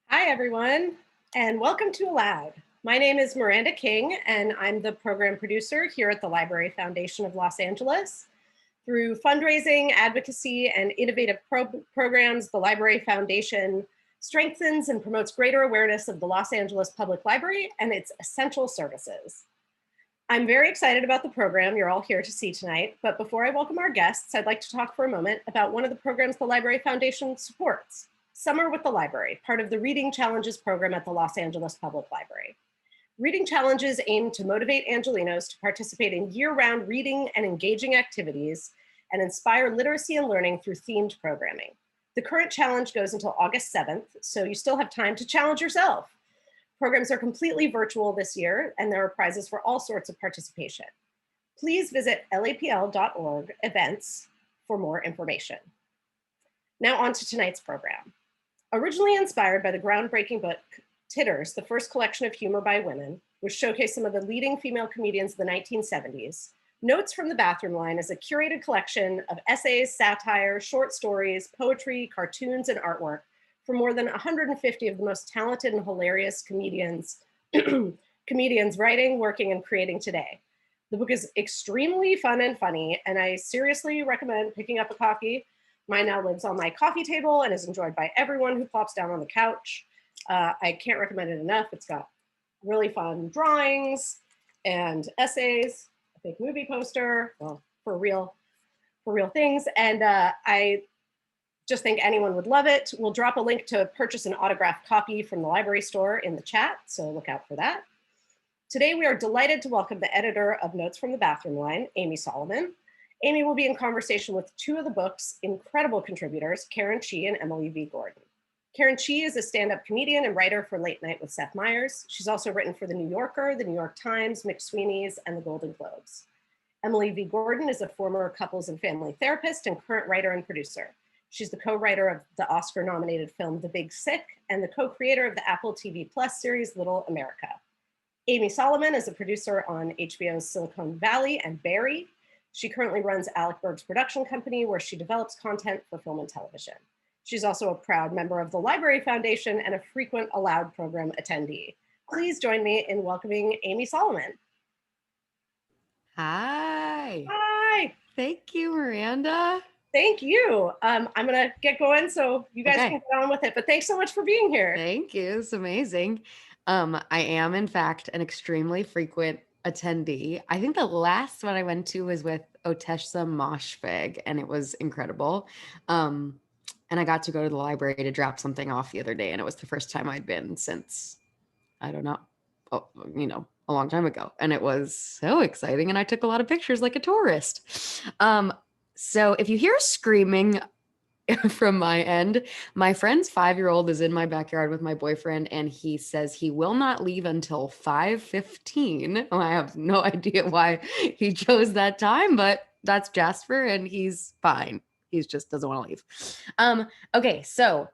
Hi, everyone, and welcome to ALOUD. My name is Miranda King, and I'm the program producer here at the Library Foundation of Los Angeles. Through fundraising, advocacy, and innovative programs, the Library Foundation strengthens and promotes greater awareness of the Los Angeles Public Library and its essential services. I'm very excited about the program you're all here to see tonight, but before I welcome our guests, I'd like to talk for a moment about one of the programs the Library Foundation supports. Summer with the Library, part of the Reading Challenges program at the Los Angeles Public Library. Reading Challenges aim to motivate Angelenos to participate in year-round reading and engaging activities and inspire literacy and learning through themed programming. The current challenge goes until August 7th, so you still have time to challenge yourself. Programs are completely virtual this year, and there are prizes for all sorts of participation. Please visit lapl.org events for more information. Now on to tonight's program. Originally inspired by the groundbreaking book, Titters, the first collection of humor by women, which showcased some of the leading female comedians of the 1970s, Notes from the Bathroom Line is a curated collection of essays, satire, short stories, poetry, cartoons, and artwork from more than 150 of the most talented and hilarious comedians writing, working, and creating today. The book is extremely fun and funny, and I seriously recommend picking up a copy. Mine now lives on my coffee table and is enjoyed by everyone who plops down on the couch. I can't recommend it enough. It's got really fun drawings and essays, a fake movie poster, well, for real things. And I just think anyone would love it. We'll drop a link to purchase an autographed copy from the library store in the chat, so look out for that. Today, we are delighted to welcome the editor of Notes from the Bathroom Line, Amy Solomon. Amy will be in conversation with two of the book's incredible contributors, Karen Chee and Emily V. Gordon. Karen Chee is a stand-up comedian and writer for Late Night with Seth Meyers. She's also written for The New Yorker, The New York Times, McSweeney's, and the Golden Globes. Emily V. Gordon is a former couples and family therapist and current writer and producer. She's the co-writer of the Oscar-nominated film The Big Sick and the co-creator of the Apple TV Plus series Little America. Amy Solomon is a producer on HBO's Silicon Valley and Barry. She currently runs Alec Berg's production company, where she develops content for film and television. She's also a proud member of the Library Foundation and a frequent ALOUD program attendee. Please join me in welcoming Amy Solomon. Hi. Hi. Thank you, Miranda. Thank you. I'm going to get going so you guys can get on with it. But thanks so much for being here. Thank you. It's amazing. I am, in fact, an extremely frequent attendee. I think the last one I went to was with Oteshsa Moshfegh, and it was incredible. And I got to go to the library to drop something off the other day, and it was the first time I'd been since, I don't know, a long time ago. And it was so exciting, and I took a lot of pictures like a tourist. So if you hear screaming from my end, my friend's 5-year-old is in my backyard with my boyfriend, and he says he will not leave until 5:15. I have no idea why he chose that time, but that's Jasper, and he's fine. He just doesn't want to leave. Okay, so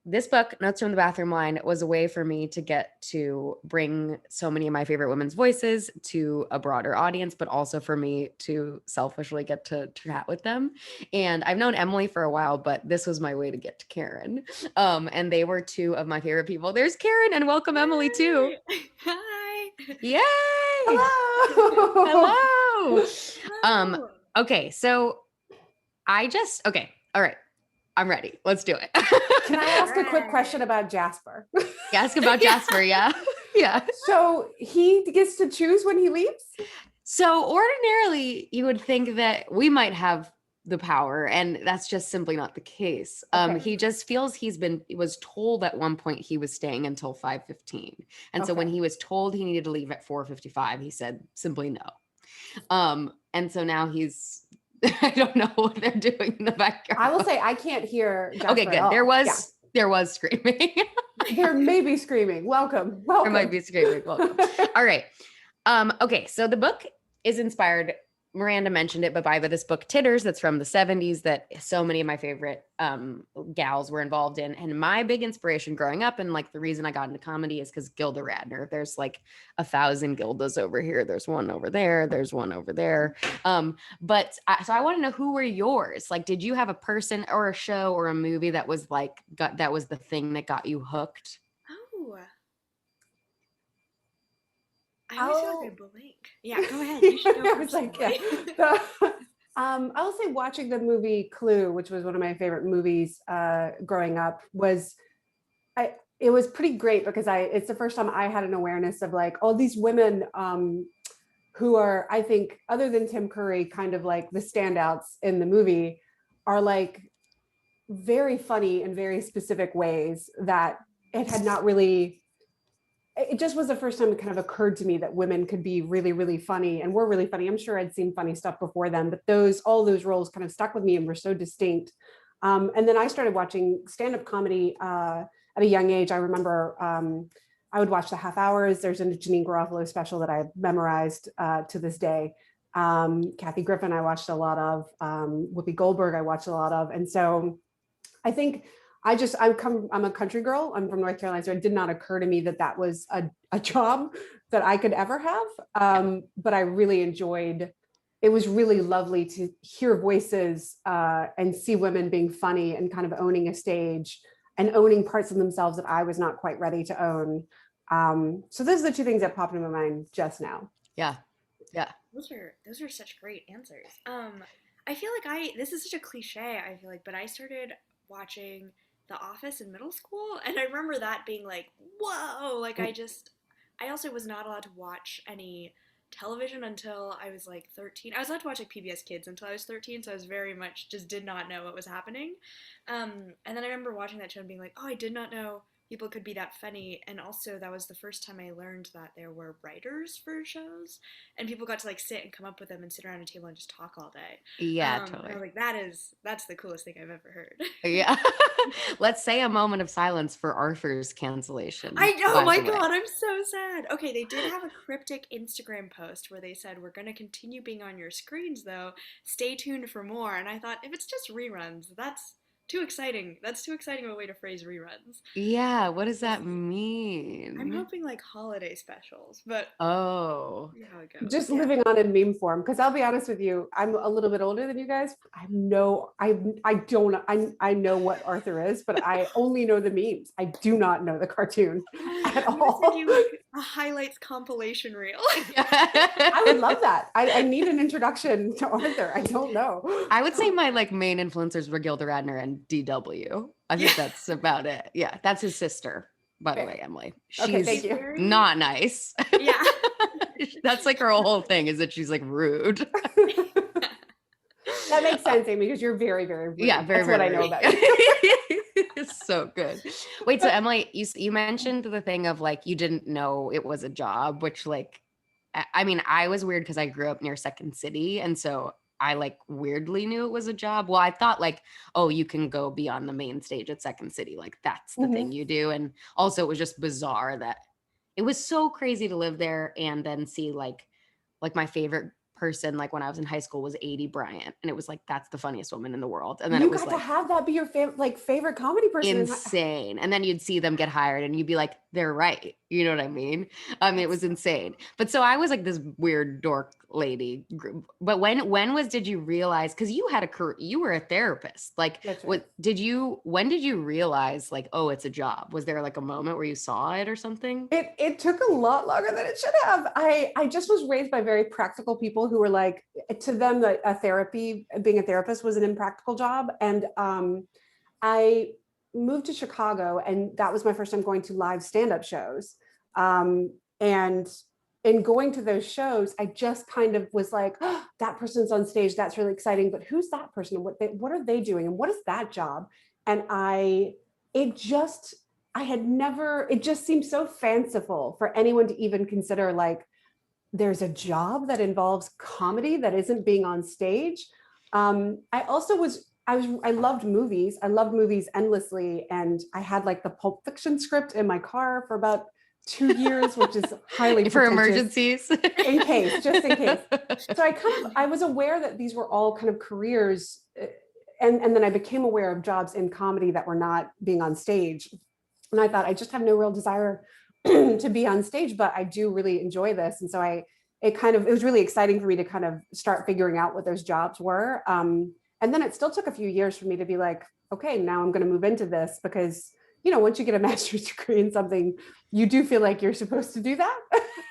this book, Notes from the Bathroom Line, was a way for me to get to bring so many of my favorite women's voices to a broader audience, but also for me to selfishly get to chat with them. And I've known Emily for a while, but this was my way to get to Karen. And they were two of my favorite people. There's Karen, and welcome Emily too. Hi. Yay! Hello. Hello. Okay, so all right. I'm ready. Let's do it. Can I ask a quick question about Jasper? Ask about Jasper, yeah. Yeah. So he gets to choose when he leaves? So ordinarily you would think that we might have the power, and that's just simply not the case. Okay. He just feels he was told at one point he was staying until 5:15. And so when he was told he needed to leave at 4:55, he said simply no. And so now I don't know what they're doing in the backyard. I will say I can't hear Jasper. Okay, good. There was screaming. There may be screaming. Welcome. There might be screaming. Welcome. All right. Okay, so the book is inspired, Miranda mentioned it, but by this book Titters, that's from the 70s, that so many of my favorite gals were involved in. And my big inspiration growing up, and like the reason I got into comedy, is because Gilda Radner. There's like 1,000 Gildas over here. There's one over there. There's one over there. So I want to know, who were yours? Like, did you have a person or a show or a movie that was like that was the thing that got you hooked? Oh. I always feel like I blank. Yeah, go ahead. You should go. I was like, yeah. I will say watching the movie Clue, which was one of my favorite movies growing up, it was pretty great because it's the first time I had an awareness of like all these women who are, I think, other than Tim Curry, kind of like the standouts in the movie, are like very funny in very specific ways that it had not really. It just was the first time it kind of occurred to me that women could be really, really funny and were really funny. I'm sure I'd seen funny stuff before then, but all those roles kind of stuck with me and were so distinct. And then I started watching stand-up comedy at a young age. I remember I would watch the half hours. There's a Janine Garofalo special that I've memorized to this day. Kathy Griffin, I watched a lot of. Whoopi Goldberg, I watched a lot of. And so I think I'm a country girl. I'm from North Carolina, so it did not occur to me that was a job that I could ever have. But I really enjoyed. It was really lovely to hear voices and see women being funny and kind of owning a stage and owning parts of themselves that I was not quite ready to own. So those are the two things that popped into my mind just now. Yeah. Those are such great answers. I feel like this is such a cliche, I feel like, but I started watching The Office in middle school, and I remember that being like, whoa, like I also was not allowed to watch any television until I was like 13. I was allowed to watch like PBS Kids until I was 13, so I was very much just did not know what was happening. And then I remember watching that show and being like, oh, I did not know people could be that funny. And also that was the first time I learned that there were writers for shows, and people got to like sit and come up with them and sit around a table and just talk all day. Yeah, And I totally. was like, that's the coolest thing I've ever heard. Yeah. Let's say a moment of silence for Arthur's cancellation. I know, by my the way. God, I'm so sad. Okay, they did have a cryptic Instagram post where they said, we're going to continue being on your screens, though. Stay tuned for more. And I thought, if it's just reruns, that's too exciting. That's too exciting of a way to phrase reruns. Yeah, what does that I'm mean? hoping like holiday specials, but Oh. see how it goes. Just Yeah. living on in meme form, because I'll be honest with you, I'm a little bit older than you guys. I know what Arthur is, but I only know the memes. I do not know the cartoon at I'm gonna all. send you like a highlights compilation reel. I would love that. I need an introduction to Arthur. I don't know. I would say my like main influencers were Gilda Radner and DW. I think that's about it. Yeah, that's his sister, by the way, Emily. She's Okay, thank you. not nice. Yeah. That's like her whole thing, is that she's like rude. That makes sense, Amy, because you're very, very rude. Yeah, very, That's very what I know rude. about you. It's so good. Wait, so Emily, you mentioned the thing of like you didn't know it was a job, which like, I mean, I was weird because I grew up near Second City, and so I like weirdly knew it was a job. Well, I thought like, oh, you can go be on the main stage at Second City, like that's the thing you do. And also, it was just bizarre that it was so crazy to live there and then see like my favorite person, like when I was in high school, was Adie Bryant, and it was like that's the funniest woman in the world. And then you it was got like to have that be your favorite comedy person. insane. And then you'd see them get hired, and you'd be like, they're right. You know what I mean? It was insane. But so I was like this weird dork lady. But did you realize? Because you had a career, you were a therapist. Like, That's right. when did you realize like, oh, it's a job? Was there like a moment where you saw it or something? It took a lot longer than it should have. I just was raised by very practical people who were like, to them, that being a therapist was an impractical job. And I moved to Chicago, and that was my first time going to live stand-up shows. And in going to those shows, I just kind of was like, oh, that person's on stage. That's really exciting. But who's that person? And what are they doing? And what is that job? And it just seemed so fanciful for anyone to even consider like, there's a job that involves comedy that isn't being on stage. I loved movies. I loved movies endlessly. And I had like the Pulp Fiction script in my car for about 2 years, which is highly for pretentious. emergencies. just in case. So I was aware that these were all kind of careers. And then I became aware of jobs in comedy that were not being on stage. And I thought, I just have no real desire to be on stage, but I do really enjoy this. And so it was really exciting for me to kind of start figuring out what those jobs were. And then it still took a few years for me to be like, okay, now I'm going to move into this, because, once you get a master's degree in something, you do feel like you're supposed to do that.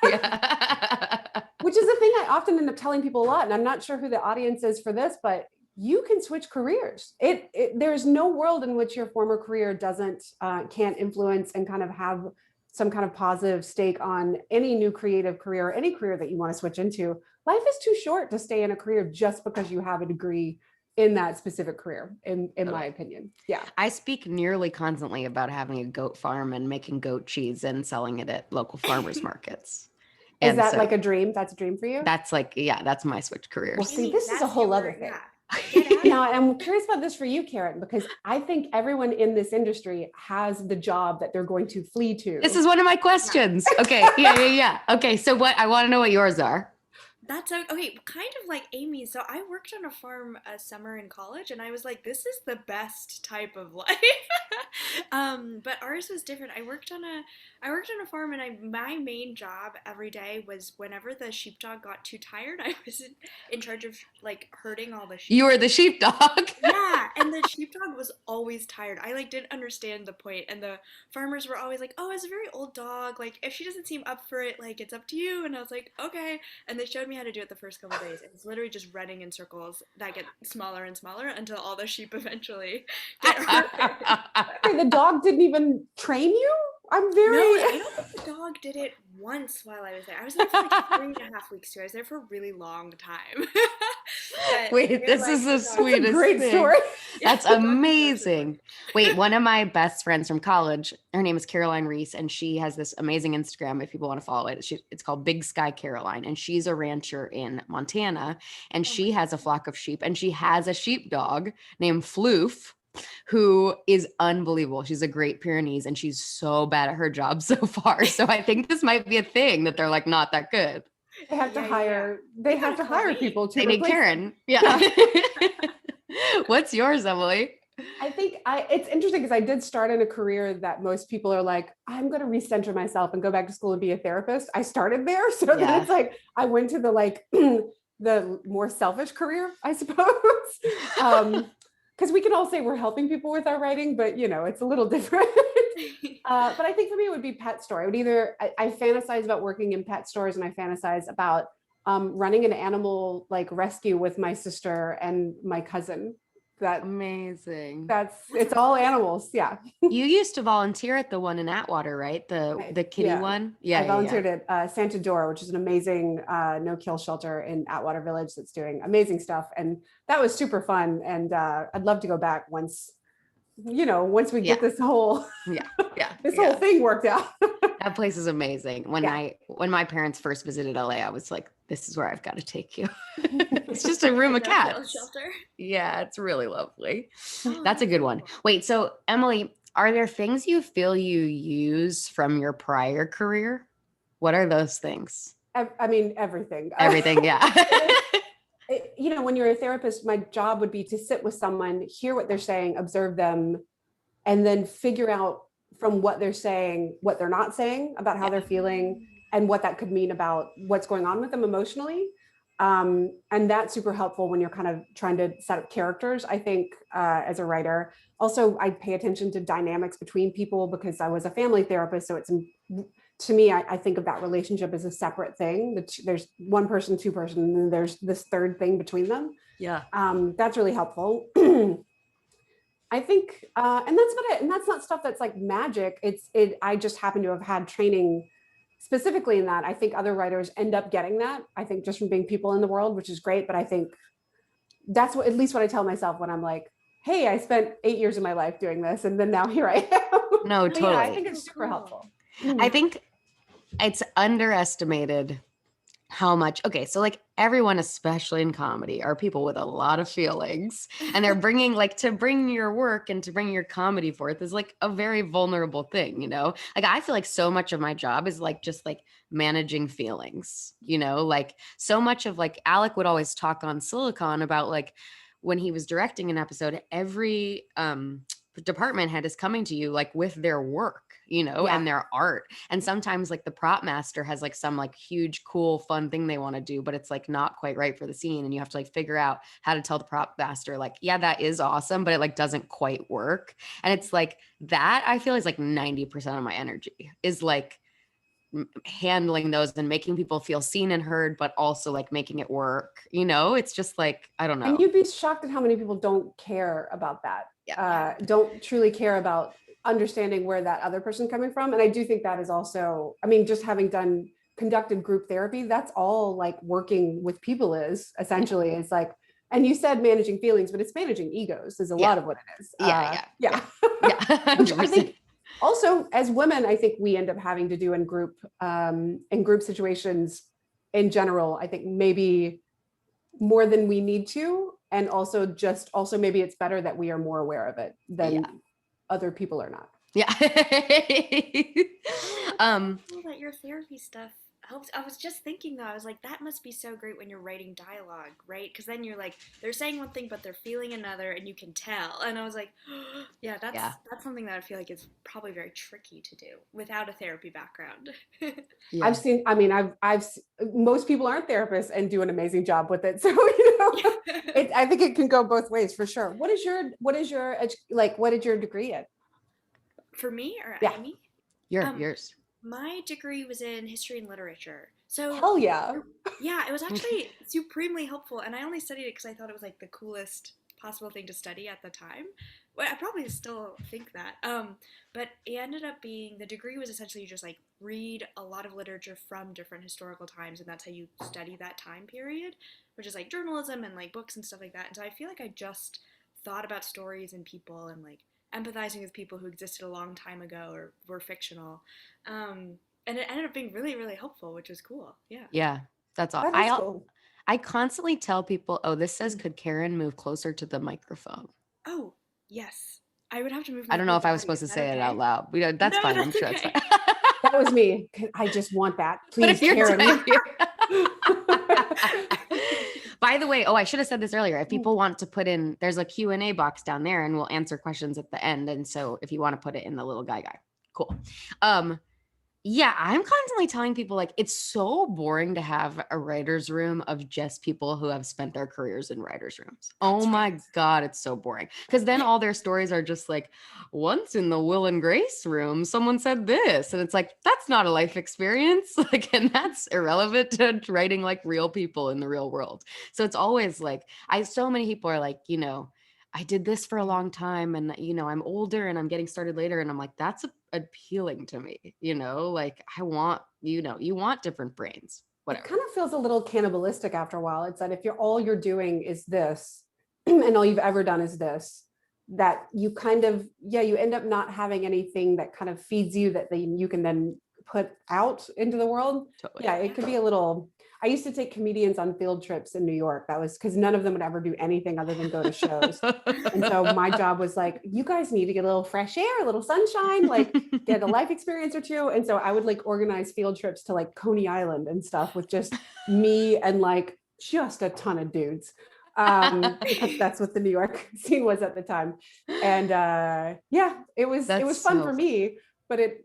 Yeah. Which is the thing I often end up telling people a lot. And I'm not sure who the audience is for this, but you can switch careers. There's no world in which your former career can't influence and kind of have some kind of positive stake on any new creative career or any career that you want to switch into. Life is too short to stay in a career just because you have a degree in that specific career, in my opinion. Yeah. I speak nearly constantly about having a goat farm and making goat cheese and selling it at local farmers markets. Is that like a dream? That's a dream for you? That's like, yeah, that's my switch careers. Well, see, this is a whole other thing. Yeah. Now, I'm curious about this for you, Karen, because I think everyone in this industry has the job that they're going to flee to. This is one of my questions. Okay. Yeah. Okay. So I want to know what yours are. That's okay, kind of like Amy. So I worked on a farm a summer in college, and I was like, this is the best type of life. But ours was different. I worked on a farm, and my main job every day was whenever the sheepdog got too tired, I was in charge of like herding all the sheep. You were the sheepdog. Yeah, and the sheepdog was always tired. I like didn't understand the point, and the farmers were always like, "Oh, it's a very old dog. Like if she doesn't seem up for it, like it's up to you." And I was like, "Okay." And they showed me how to do it the first couple of days. It's literally just running in circles that get smaller and smaller until all the sheep eventually get hurt. The dog didn't even train you? I'm very. No, I don't think the dog did it once while I was there. I was there for like 3.5 weeks too. I was there for a really long time. But Wait, they're this like, is the "The dog-" That's a sweetest great thing. story. That's The dog does it amazing. once. Wait, one of my best friends from college, her name is Caroline Reese, and she has this amazing Instagram if people want to follow it. It's called Big Sky Caroline, and she's a rancher in Montana, and Oh she my has a flock of sheep, and she has a sheepdog named Floof, who is unbelievable. She's a Great Pyrenees, and she's so bad at her job so far. So I think this might be a thing that they're like not that good. They have to Yeah, yeah, hire. They have to gotta call hire me. people to They need replace them. Karen. Yeah. What's yours, Emily? I think it's interesting because I did start in a career that most people are like, I'm going to recenter myself and go back to school and be a therapist. I started there. So then Yeah. it's like, I went to the like the more selfish career, I suppose. Because we can all say we're helping people with our writing, but you know, it's a little different. But I think for me, it would be pet store. I would either, I fantasize about working in pet stores, and I fantasize about running an animal like rescue with my sister and my cousin. Amazing. It's all animals. Yeah. You used to volunteer at the one in Atwater, right? The kitty Yeah. one. Yeah. I volunteered at Santa Dora, which is an amazing no-kill shelter in Atwater Village that's doing amazing stuff. And that was super fun. And I'd love to go back once we get this whole whole thing worked out. That place is amazing. When my parents first visited LA, I was like, this is where I've got to take you. It's just a room of cats. Shelter. Yeah, it's really lovely. Oh, That's a good one. Wait, so Emily, are there things you feel you use from your prior career? What are those things? I mean, everything. Everything, yeah. When you're a therapist, my job would be to sit with someone, hear what they're saying, observe them, and then figure out from what they're saying, what they're not saying about how they're feeling, and what that could mean about what's going on with them emotionally. And that's super helpful when you're kind of trying to set up characters, I think, as a writer. Also, I pay attention to dynamics between people because I was a family therapist. So to me, I think of that relationship as a separate thing. There's one person, two person, and then there's this third thing between them. Yeah. That's really helpful. I think, and that's about it. And that's not stuff that's like magic. I just happen to have had training specifically in that. I think other writers end up getting that, I think, just from being people in the world, which is great. But I think that's at least what I tell myself when I'm like, hey, I spent 8 years of my life doing this, and then now here I am. No, totally. Yeah, I think it's super helpful. I think it's underestimated how much, okay, so like everyone, especially in comedy, are people with a lot of feelings, and they're to bring your work and to bring your comedy forth is like a very vulnerable thing, like I feel like so much of my job is like just like managing feelings, like so much of like Alec would always talk on Silicon about like when he was directing an episode, every department head is coming to you like with their work, and their art. And sometimes like the prop master has like some like huge, cool, fun thing they want to do, but it's like not quite right for the scene. And you have to like figure out how to tell the prop master, like, yeah, that is awesome, but it like doesn't quite work. And it's like that I feel is like 90% of my energy is like handling those and making people feel seen and heard, but also like making it work. It's just like, I don't know. And you'd be shocked at how many people don't care about that. Don't truly care about understanding where that other person's coming from. And I do think that is also, I mean, just having conducted group therapy, that's all like working with people is essentially. It's like, and you said managing feelings, but it's managing egos is a lot of what it is. Yeah. Which I think also as women, I think we end up having to do in group situations in general, I think maybe more than we need to. And also maybe it's better that we are more aware of it than other people are not. Yeah. Cool that your therapy stuff helps. I was just thinking though, I was like, that must be so great when you're writing dialogue, right? Because then you're like, they're saying one thing, but they're feeling another, and you can tell. And I was like, that's something that I feel like is probably very tricky to do without a therapy background. I've most people aren't therapists and do an amazing job with it. So, I think it can go both ways for sure. What did your degree in? For me or Amy? Yours. My degree was in history and literature. So hell yeah. Yeah, it was actually supremely helpful. And I only studied it because I thought it was like the coolest possible thing to study at the time. Well, I probably still think that. But it ended up being the degree was essentially you just like read a lot of literature from different historical times, and that's how you study that time period, which is like journalism and like books and stuff like that. And so I feel like I just thought about stories and people and like empathizing with people who existed a long time ago or were fictional. And it ended up being really, really helpful, which was cool. Yeah. Yeah, that's all. That is cool. I constantly tell people, oh, this says, could Karen move closer to the microphone? Oh, yes. I would have to move I my don't know whole if I was body. supposed to Is that say it okay? out loud. That's No, fine. I'm that's sure it's okay. fine. That was me. I just want that. But Please, if you're Karen. By the way, I should have said this earlier. If people want to put in, there's a Q&A box down there and we'll answer questions at the end. And so if you want to put it in the little guy, cool. Yeah, I'm constantly telling people like it's so boring to have a writer's room of just people who have spent their careers in writer's rooms. Oh my God, it's so boring. Because then all their stories are just like, once in the Will and Grace room, someone said this. And it's like, that's not a life experience. Like, and that's irrelevant to writing like real people in the real world. So it's always like, so many people are like, I did this for a long time and, I'm older and I'm getting started later. And I'm like, that's appealing to me, like I want, you want different brains, whatever. It kind of feels a little cannibalistic after a while. It's that if all you're doing is this and all you've ever done is this, that you kind of, you end up not having anything that kind of feeds you that you can then put out into the world. Totally. Yeah, it could be a little. I used to take comedians on field trips in New York. That was because none of them would ever do anything other than go to shows. And so my job was like, you guys need to get a little fresh air, a little sunshine, like get a life experience or two. And so I would like organize field trips to like Coney Island and stuff with just me and like just a ton of dudes. Because that's what the New York scene was at the time. And it was fun for me. But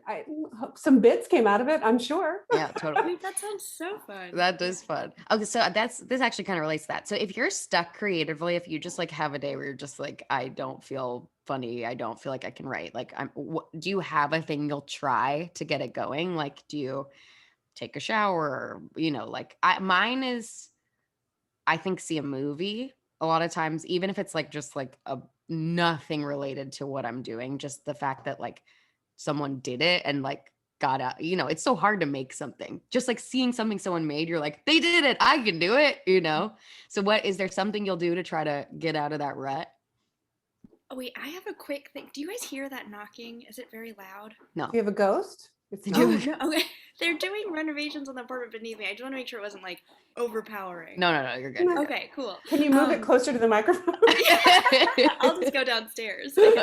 some bits came out of it, I'm sure. Yeah, totally. Wait, that sounds so fun. That is fun. Okay, so this actually kind of relates to that. So if you're stuck creatively, if you just like have a day where you're just like, I don't feel funny, I don't feel like I can write, like do you have a thing you'll try to get it going? Like, do you take a shower? Mine is, I think, see a movie a lot of times, even if it's like just like nothing related to what I'm doing, just the fact that like someone did it and like got out, it's so hard to make something. Just like seeing something someone made, you're like, they did it, I can do it, So is there something you'll do to try to get out of that rut? Oh wait, I have a quick thing. Do you guys hear that knocking? Is it very loud? No. Do you have a ghost? No. Okay. They're doing renovations on the apartment beneath me. I just want to make sure it wasn't like overpowering. No, you're good. Okay, cool. Can you move it closer to the microphone? I'll just go downstairs. Wait,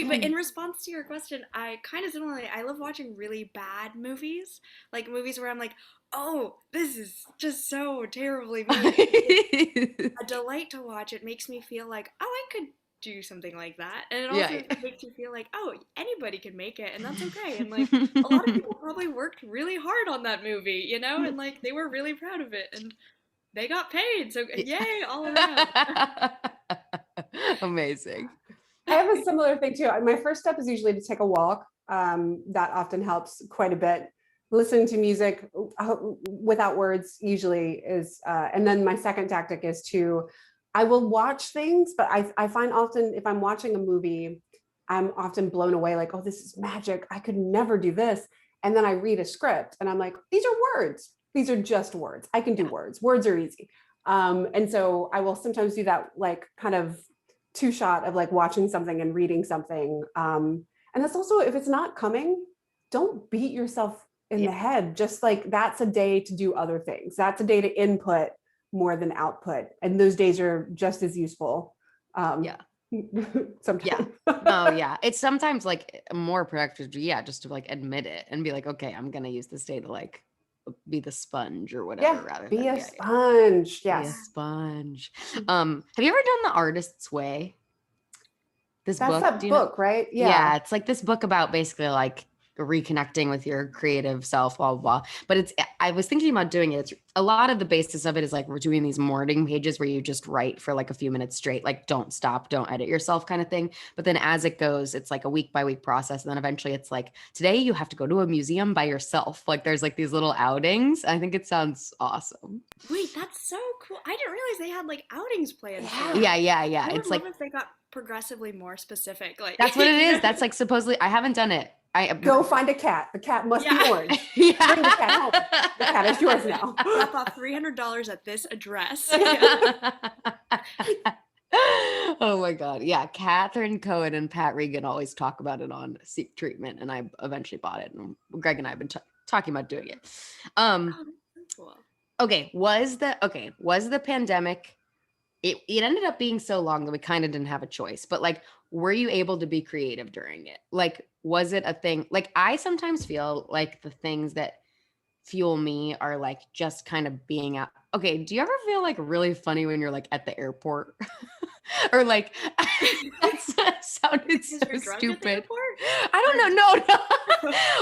but in response to your question, I kind of similarly, I love watching really bad movies, like movies where I'm like, oh, this is just so terribly made. It's a delight to watch. It makes me feel like, oh, I could do something like that, and it also makes you feel like, oh, anybody can make it, and that's okay. And like a lot of people probably worked really hard on that movie, and like they were really proud of it, and they got paid, so yay all around. Amazing. I have a similar thing too. My first step is usually to take a walk. That often helps quite a bit. Listening to music without words usually is, and then my second tactic is I will watch things, but I find often if I'm watching a movie, I'm often blown away, like, oh, this is magic. I could never do this. And then I read a script and I'm like, these are words. These are just words. I can do words. Words are easy. And so I will sometimes do that, like kind of two shot of like watching something and reading something. And that's also, if it's not coming, don't beat yourself in the head. Just like, that's a day to do other things. That's a day to input more than output, and those days are just as useful. Sometimes. It's sometimes like more productive, just to like admit it and be like, okay, I'm gonna use this day to like be the sponge or whatever, rather be than a sponge. Yes, be a sponge. Have you ever done The Artist's Way? That's that book, right? Yeah, it's like this book about basically like reconnecting with your creative self, blah, blah, blah. But I was thinking about doing it. It's a lot of the basis of it is like, we're doing these morning pages where you just write for like a few minutes straight, like don't stop, don't edit yourself kind of thing. But then as it goes, it's like a week by week process. And then eventually it's like, today you have to go to a museum by yourself. Like there's like these little outings. I think it sounds awesome. Wait, that's so cool. I didn't realize they had like outings planned. Yeah. I would It's love like, if they got progressively more specific. Like that's what it is. That's like supposedly, I haven't done it. Go find a cat. The cat must be orange. Yeah. Bring the cat home. The cat is yours now. drop off $300 at this address. Oh my God. Yeah. Catherine Cohen and Pat Regan always talk about it on Seek Treatment. And I eventually bought it. And Greg and I have been talking about doing it. Oh, that's cool. Okay. Was the pandemic, it ended up being so long that we kind of didn't have a choice, but like, were you able to be creative during it? Like, was it a thing? Like, I sometimes feel like the things that fuel me are like just kind of being out. Okay. Do you ever feel like really funny when you're like at the airport or like, that sounded so stupid. I don't know. No.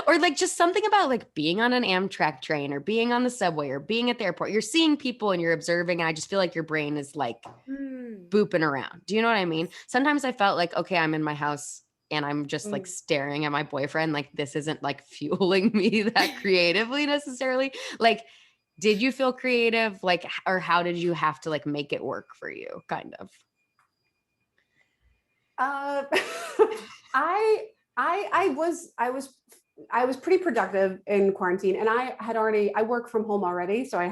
Or like just something about like being on an Amtrak train or being on the subway or being at the airport. You're seeing people and you're observing. And I just feel like your brain is like booping around. Do you know what I mean? Sometimes I felt like, okay, I'm in my house and I'm just like staring at my boyfriend. Like this isn't like fueling me that creatively necessarily. Like, did you feel creative? Like, or how did you have to like make it work for you? Kind of. I was pretty productive in quarantine, and I work from home already. So I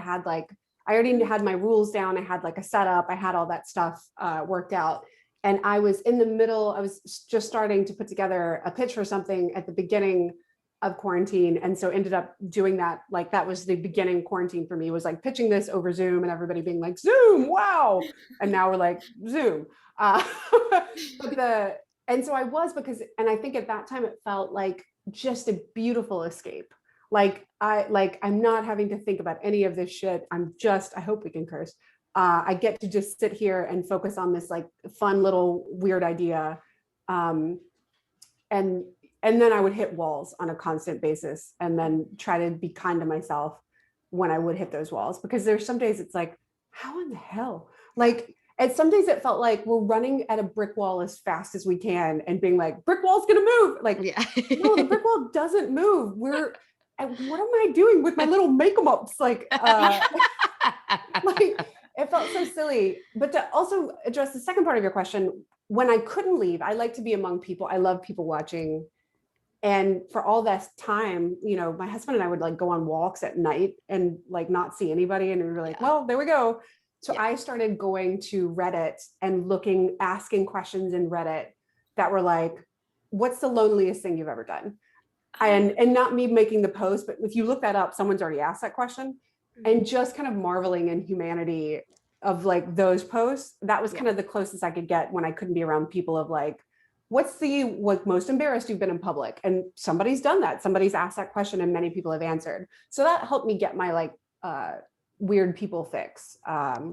already had my rules down. I had like a setup. I had all that stuff worked out. And I was just starting to put together a pitch for something at the beginning of quarantine. And so ended up doing that. Like that was the beginning quarantine for me, was like pitching this over Zoom and everybody being like, Zoom, wow. And now we're like Zoom. And so I think at that time it felt like just a beautiful escape. I'm not having to think about any of this shit. I hope we can curse. I get to just sit here and focus on this like fun little weird idea. And then I would hit walls on a constant basis and then try to be kind to myself when I would hit those walls, because there's some days it's like, how in the hell? Like, and some days it felt like we're running at a brick wall as fast as we can and being like, brick wall's gonna move. Like, yeah. No, the brick wall doesn't move. What am I doing with my little make-em-ups? Like, like, it felt so silly. But to also address the second part of your question, when I couldn't leave, I like to be among people. I love people watching. And for all that time, my husband and I would like go on walks at night and like not see anybody. And we were like, well, there we go. So I started going to Reddit and asking questions in Reddit that were like, what's the loneliest thing you've ever done? And not me making the post, but if you look that up, someone's already asked that question. And just kind of marveling in humanity of like those posts. That was kind of the closest I could get when I couldn't be around people, of like, what's the most embarrassed you've been in public? And somebody's done that. Somebody's asked that question and many people have answered. So that helped me get my like weird people fix.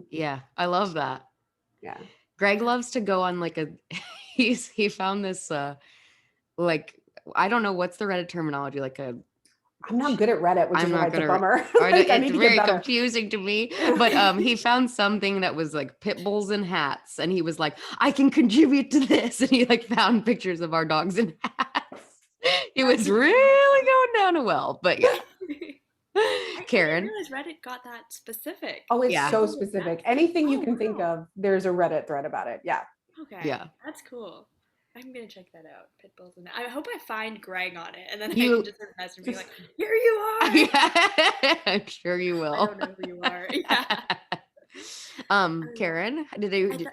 Yeah, I love that. Yeah. Greg loves to go on like he found this like, I don't know what's the Reddit terminology, like I'm not good at Reddit, which is why it's a bummer. It's very confusing to me. But he found something that was like pit bulls and hats, and he was like, I can contribute to this. And he like found pictures of our dogs in hats. It was really going down a well. But yeah. Karen. I didn't realize Reddit got that specific. Oh, it's so specific. Anything you can think of, there's a Reddit thread about it. Yeah. Okay. Yeah. That's cool. I'm gonna check that out. Pitbulls, and I hope I find Greg on it, and then I can just message and be like, "Here you are." Yeah, I'm sure you will. I don't know who you are. Yeah. Karen,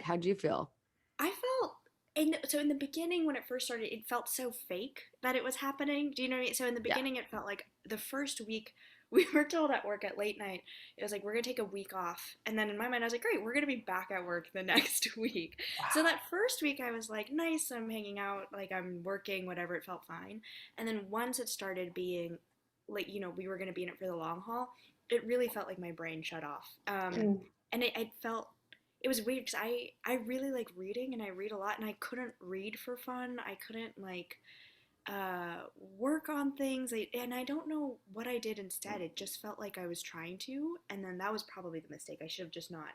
how did you feel? I felt in the beginning when it first started, it felt so fake that it was happening. Do you know what I mean? So in the beginning, it felt like the first week. We were told at work at late night, it was like, we're going to take a week off. And then in my mind, I was like, great, we're going to be back at work the next week. Wow. So that first week I was like, nice, I'm hanging out, like I'm working, whatever, it felt fine. And then once it started being like, we were going to be in it for the long haul, it really felt like my brain shut off. And it was weird because I really like reading and I read a lot, and I couldn't read for fun. I couldn't like, work on things. And I don't know what I did instead. It just felt like I was trying to, and then that was probably the mistake. I should have just not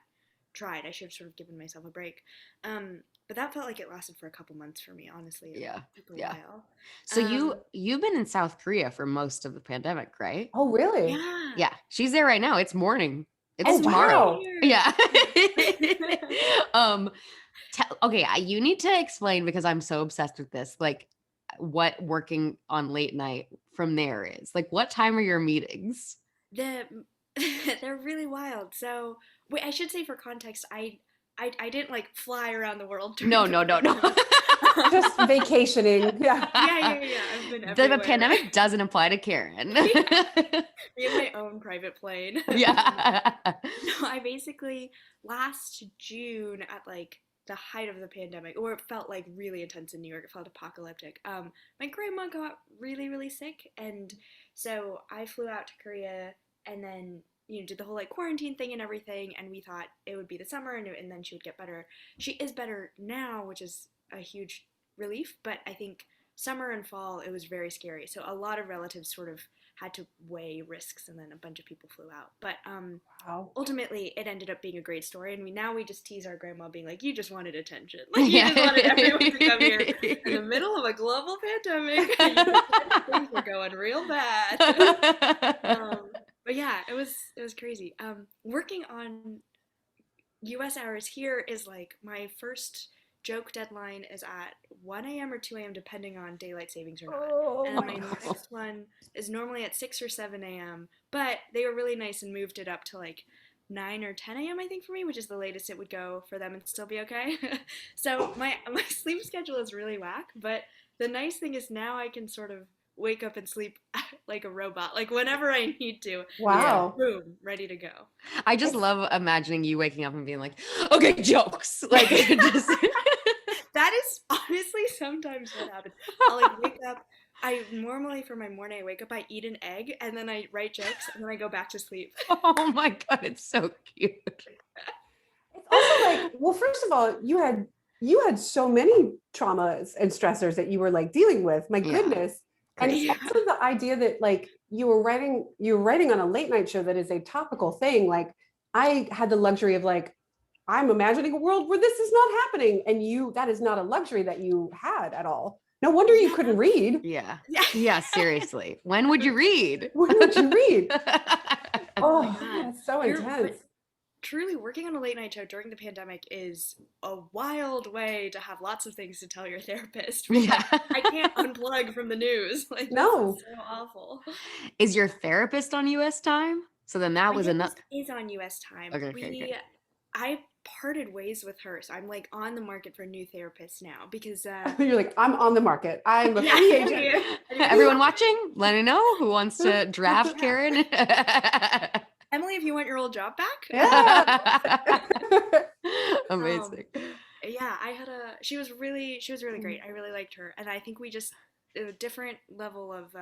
tried. I should have sort of given myself a break. But that felt like it lasted for a couple months for me, honestly. It took a while. So you've been in South Korea for most of the pandemic, right? Oh, really? Yeah. Yeah. She's there right now. It's morning. It's Oh, tomorrow. wow. Yeah. Okay, you need to explain, because I'm so obsessed with this, like what working on late night from there is. Like, what time are your meetings? They're really wild. So wait, I should say for context, I didn't like fly around the world. No. Just vacationing. Yeah. Yeah. I've been everywhere. The pandemic doesn't apply to Karen. Me in my own private plane. Yeah. No, I basically last June at like the height of the pandemic, or it felt like really intense in New York. It felt apocalyptic. My grandma got really, really sick, and so I flew out to Korea, and then did the whole like quarantine thing and everything. And we thought it would be the summer, and then she would get better. She is better now, which is a huge relief. But I think summer and fall, it was very scary. So a lot of relatives sort of had to weigh risks, and then a bunch of people flew out. But Wow. ultimately, it ended up being a great story. And now we just tease our grandma, being like, "You just wanted attention. Like you just wanted everyone to come here in the middle of a global pandemic. Things were going real bad." But yeah, it was crazy. Working on U.S. hours here is like my first joke deadline is at 1 a.m. or 2 a.m. depending on daylight savings or not. Oh, And my my God. next one is normally at 6 or 7 a.m. But they were really nice and moved it up to like 9 or 10 a.m. I think for me, which is the latest it would go for them and still be okay. So my sleep schedule is really whack. But the nice thing is now I can sort of wake up and sleep like a robot, like whenever I need to. Wow. Boom, ready to go. I just love imagining you waking up and being like, okay, jokes. Like, just. That is honestly sometimes what happens. I'll like wake up. I normally for my morning I wake up, I eat an egg, and then I write jokes, and then I go back to sleep. Oh my God, it's so cute. It's also like, well, first of all, you had so many traumas and stressors that you were like dealing with. My Yeah. goodness. And Yeah. also the idea that like you were writing on a late night show that is a topical thing. Like I had the luxury of like, I'm imagining a world where this is not happening. And that is not a luxury that you had at all. No wonder you couldn't read. Yeah. Yeah. Yeah, seriously. When would you read? When would you read? Oh my Oh, God. that's so intense. Truly, working on a late night show during the pandemic is a wild way to have lots of things to tell your therapist. Yeah. I can't unplug from the news. Like, No. this is so awful. Is your therapist on US time? So then that My was enough. therapist is on U.S. time. Okay. I parted ways with her, so I'm like on the market for new therapists now because You're like, I'm on the market. I'm a yeah, free agent. Everyone watching, let me know who wants to draft Karen. Emily, if you want your old job back. Yeah. Amazing. Yeah, she was really great. I really liked her, and I think we just a different level of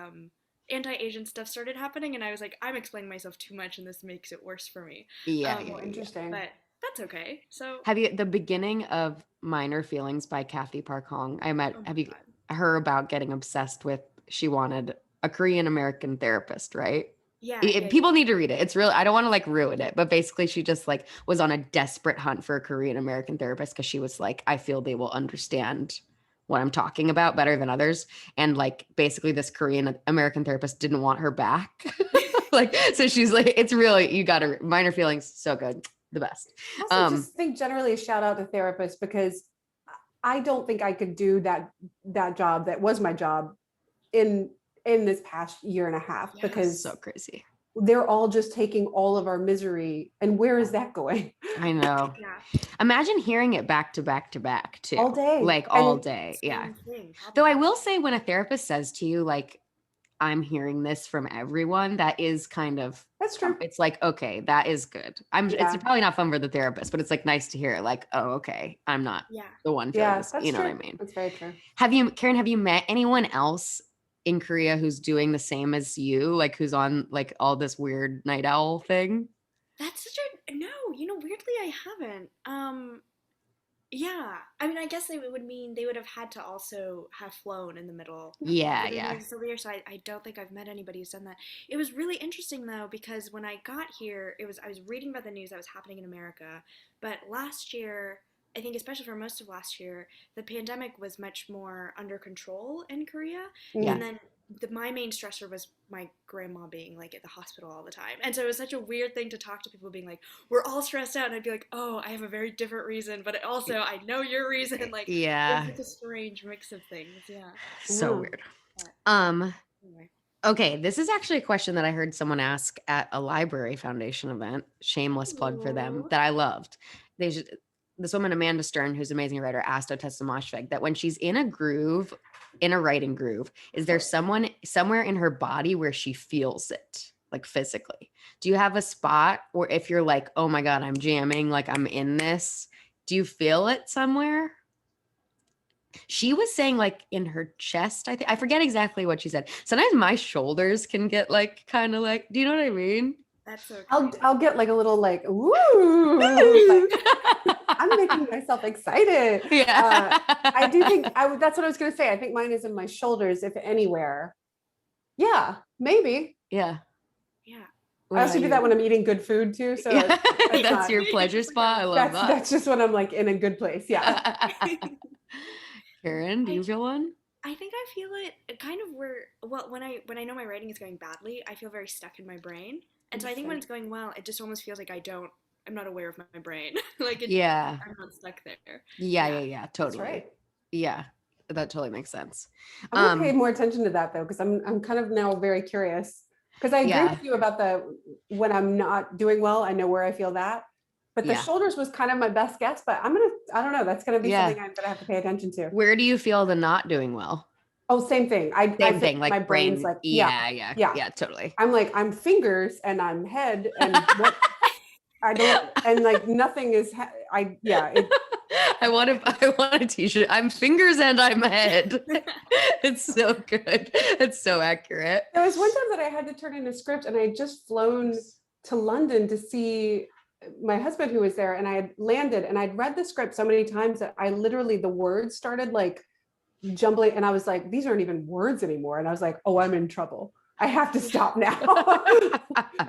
anti-Asian stuff started happening, and I was like, I'm explaining myself too much, and this makes it worse for me. Yeah. Interesting. But that's okay. So Have you the beginning of Minor Feelings by Kathy Park Hong? oh my Have you God. her about getting obsessed with? She wanted a Korean American therapist, right? Yeah, People need to read it. It's really, I don't want to like ruin it, but basically she just like was on a desperate hunt for a Korean American therapist because she was like, I feel they will understand what I'm talking about better than others. And like basically this Korean American therapist didn't want her back. Like, so she's like, it's really, you got to Minor Feelings. So good. The best. Also, just think generally a shout out to therapists because I don't think I could do that job that was my job in this past year and a half because so crazy. They're all just taking all of our misery. And where is that going? I know. Yeah. Imagine hearing it back to back to back too. All day. Like all day. Same Yeah. thing, Though I will say when a therapist says to you, like, I'm hearing this from everyone, that is kind of, That's true. it's like, okay, that is good. It's probably not fun for the therapist, but it's like nice to hear like, oh, okay, I'm not the one feeling this. You know what I mean? That's very true. Karen, have you met anyone else in Korea who's doing the same as you? Like who's on like all this weird night owl thing? That's such a no, weirdly I haven't. Yeah, I mean, I guess they would mean they would have had to also have flown in the middle. Yeah, For the yeah. years over here, so I don't think I've met anybody who's done that. It was really interesting though, because when I got here, I was reading about the news that was happening in America, but last year, I think especially for most of last year, the pandemic was much more under control in Korea, Yeah. and then my main stressor was my grandma being like at the hospital all the time, and so it was such a weird thing to talk to people being like, we're all stressed out, and I'd be like, oh, I have a very different reason, but also I know your reason. Like, Yeah. it's such a strange mix of things. Yeah. So weird. Anyway. Okay, this is actually a question that I heard someone ask at a Library Foundation event. Shameless plug for them, Ooh. that I loved. This woman, Amanda Stern, who's an amazing writer, asked Otessa Moshfegh that when she's in a groove, in a writing groove, is there someone somewhere in her body where she feels it, like physically? Do you have a spot, or if you're like, oh my God, I'm jamming, like I'm in this, do you feel it somewhere? She was saying like in her chest, I forget exactly what she said. Sometimes my shoulders can get like kind of like, do you know what I mean? That's so I'll get like a little like, ooh, like, I'm making myself excited. Yeah. I do think that's what I was going to say. I think mine is in my shoulders, if anywhere. Yeah, maybe. Yeah. Yeah. I also do that when I'm eating good food too. So yeah. that's That's your pleasure spot. I love that. That's just when I'm like in a good place. Yeah. Karen, do you feel one? I think I feel it kind of when I know my writing is going badly, I feel very stuck in my brain. And so I think when it's going well, it just almost feels like I'm not aware of my brain. Like yeah. I'm not stuck there. Yeah, totally. That's right. Yeah. That totally makes sense. I'm gonna pay more attention to that though, because I'm kind of now very curious. Because I agree with you about when I'm not doing well, I know where I feel that. But the shoulders was kind of my best guess, but I don't know. That's going to be something I'm going to have to pay attention to. Where do you feel the not doing well? Oh, same thing. Same thing. Like my brain's like, yeah, totally. I'm fingers and I'm head and what I don't, and like nothing is, I want a t-shirt. I'm fingers and I'm head. It's so good. It's so accurate. There was one time that I had to turn in a script and I had just flown to London to see my husband who was there, and I had landed and I'd read the script so many times that I literally, the words started like jumbling and I was like, these aren't even words anymore. And I was like, oh, I'm in trouble. I have to stop now.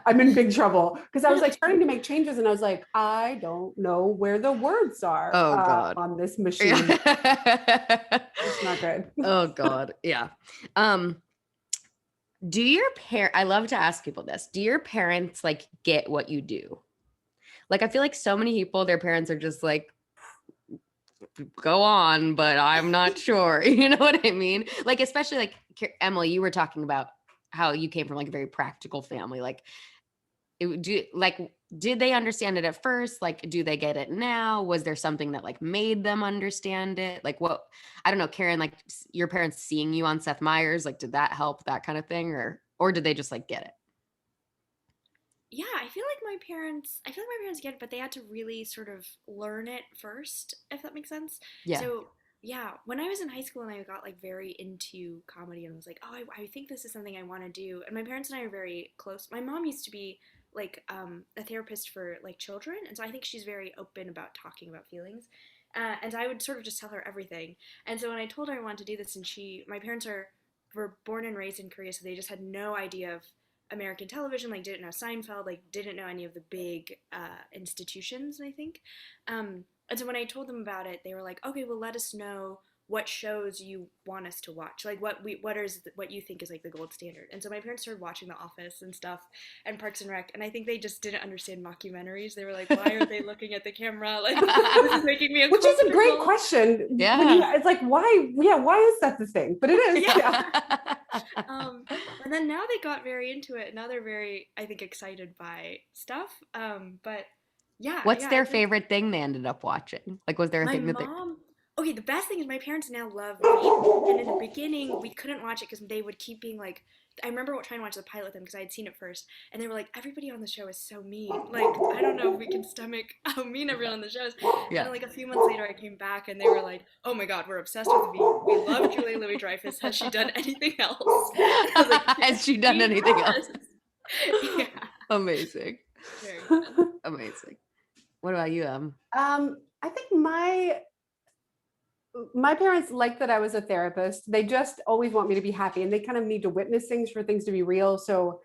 I'm in big trouble. Because I was like starting to make changes and I was like, I don't know where the words are on this machine. It's not good. Oh God. Yeah. Do your I love to ask people this. Do your parents like get what you do? Like, I feel like so many people, their parents are just like, go on, but I'm not sure. You know what I mean? Like, especially like Emily, you were talking about how you came from like a very practical family. Like, did they understand it at first? Like, do they get it now? Was there something that like made them understand it? Like I don't know, Karen, like your parents seeing you on Seth Meyers, like, did that help, that kind of thing? Or did they just like get it? Yeah, I feel like my parents get it, but they had to really sort of learn it first, if that makes sense. Yeah. So yeah, when I was in high school and I got like very into comedy and was like, oh, I think this is something I want to do. And my parents and I are very close. My mom used to be like a therapist for like children, and so I think she's very open about talking about feelings. And I would sort of just tell her everything. And so when I told her I wanted to do this, and my parents were born and raised in Korea, so they just had no idea of American television, like didn't know Seinfeld, like didn't know any of the big institutions, I think. And so when I told them about it, they were like, okay, well, let us know what shows you want us to watch, like what you think is like the gold standard. And so my parents started watching The Office and stuff and Parks and Rec, and I think they just didn't understand mockumentaries. They were like, why are they looking at the camera? Like, this is making me uncomfortable. Which is a great question. Yeah. It's like, why is that the thing? But it is. Yeah. And then now they got very into it. Now they're very, I think, excited by stuff. But yeah. What's their favorite thing they ended up watching? Like, was there a thing that Okay, the best thing is my parents now love Veep, and in the beginning we couldn't watch it because they would keep being like, I remember trying to watch the pilot with them because I had seen it first, and they were like, everybody on the show is so mean. Like, I don't know if we can stomach how mean everyone on the show is. Yeah. And then, like a few months later I came back and they were like, oh my God, we're obsessed with Veep. We love Julia Louis-Dreyfus. Has she done anything else? Like, has she done anything else? Yeah. Amazing. Very good. Amazing. What about you, I think my my parents like that I was a therapist. They just always want me to be happy, and they kind of need to witness things for things to be real. So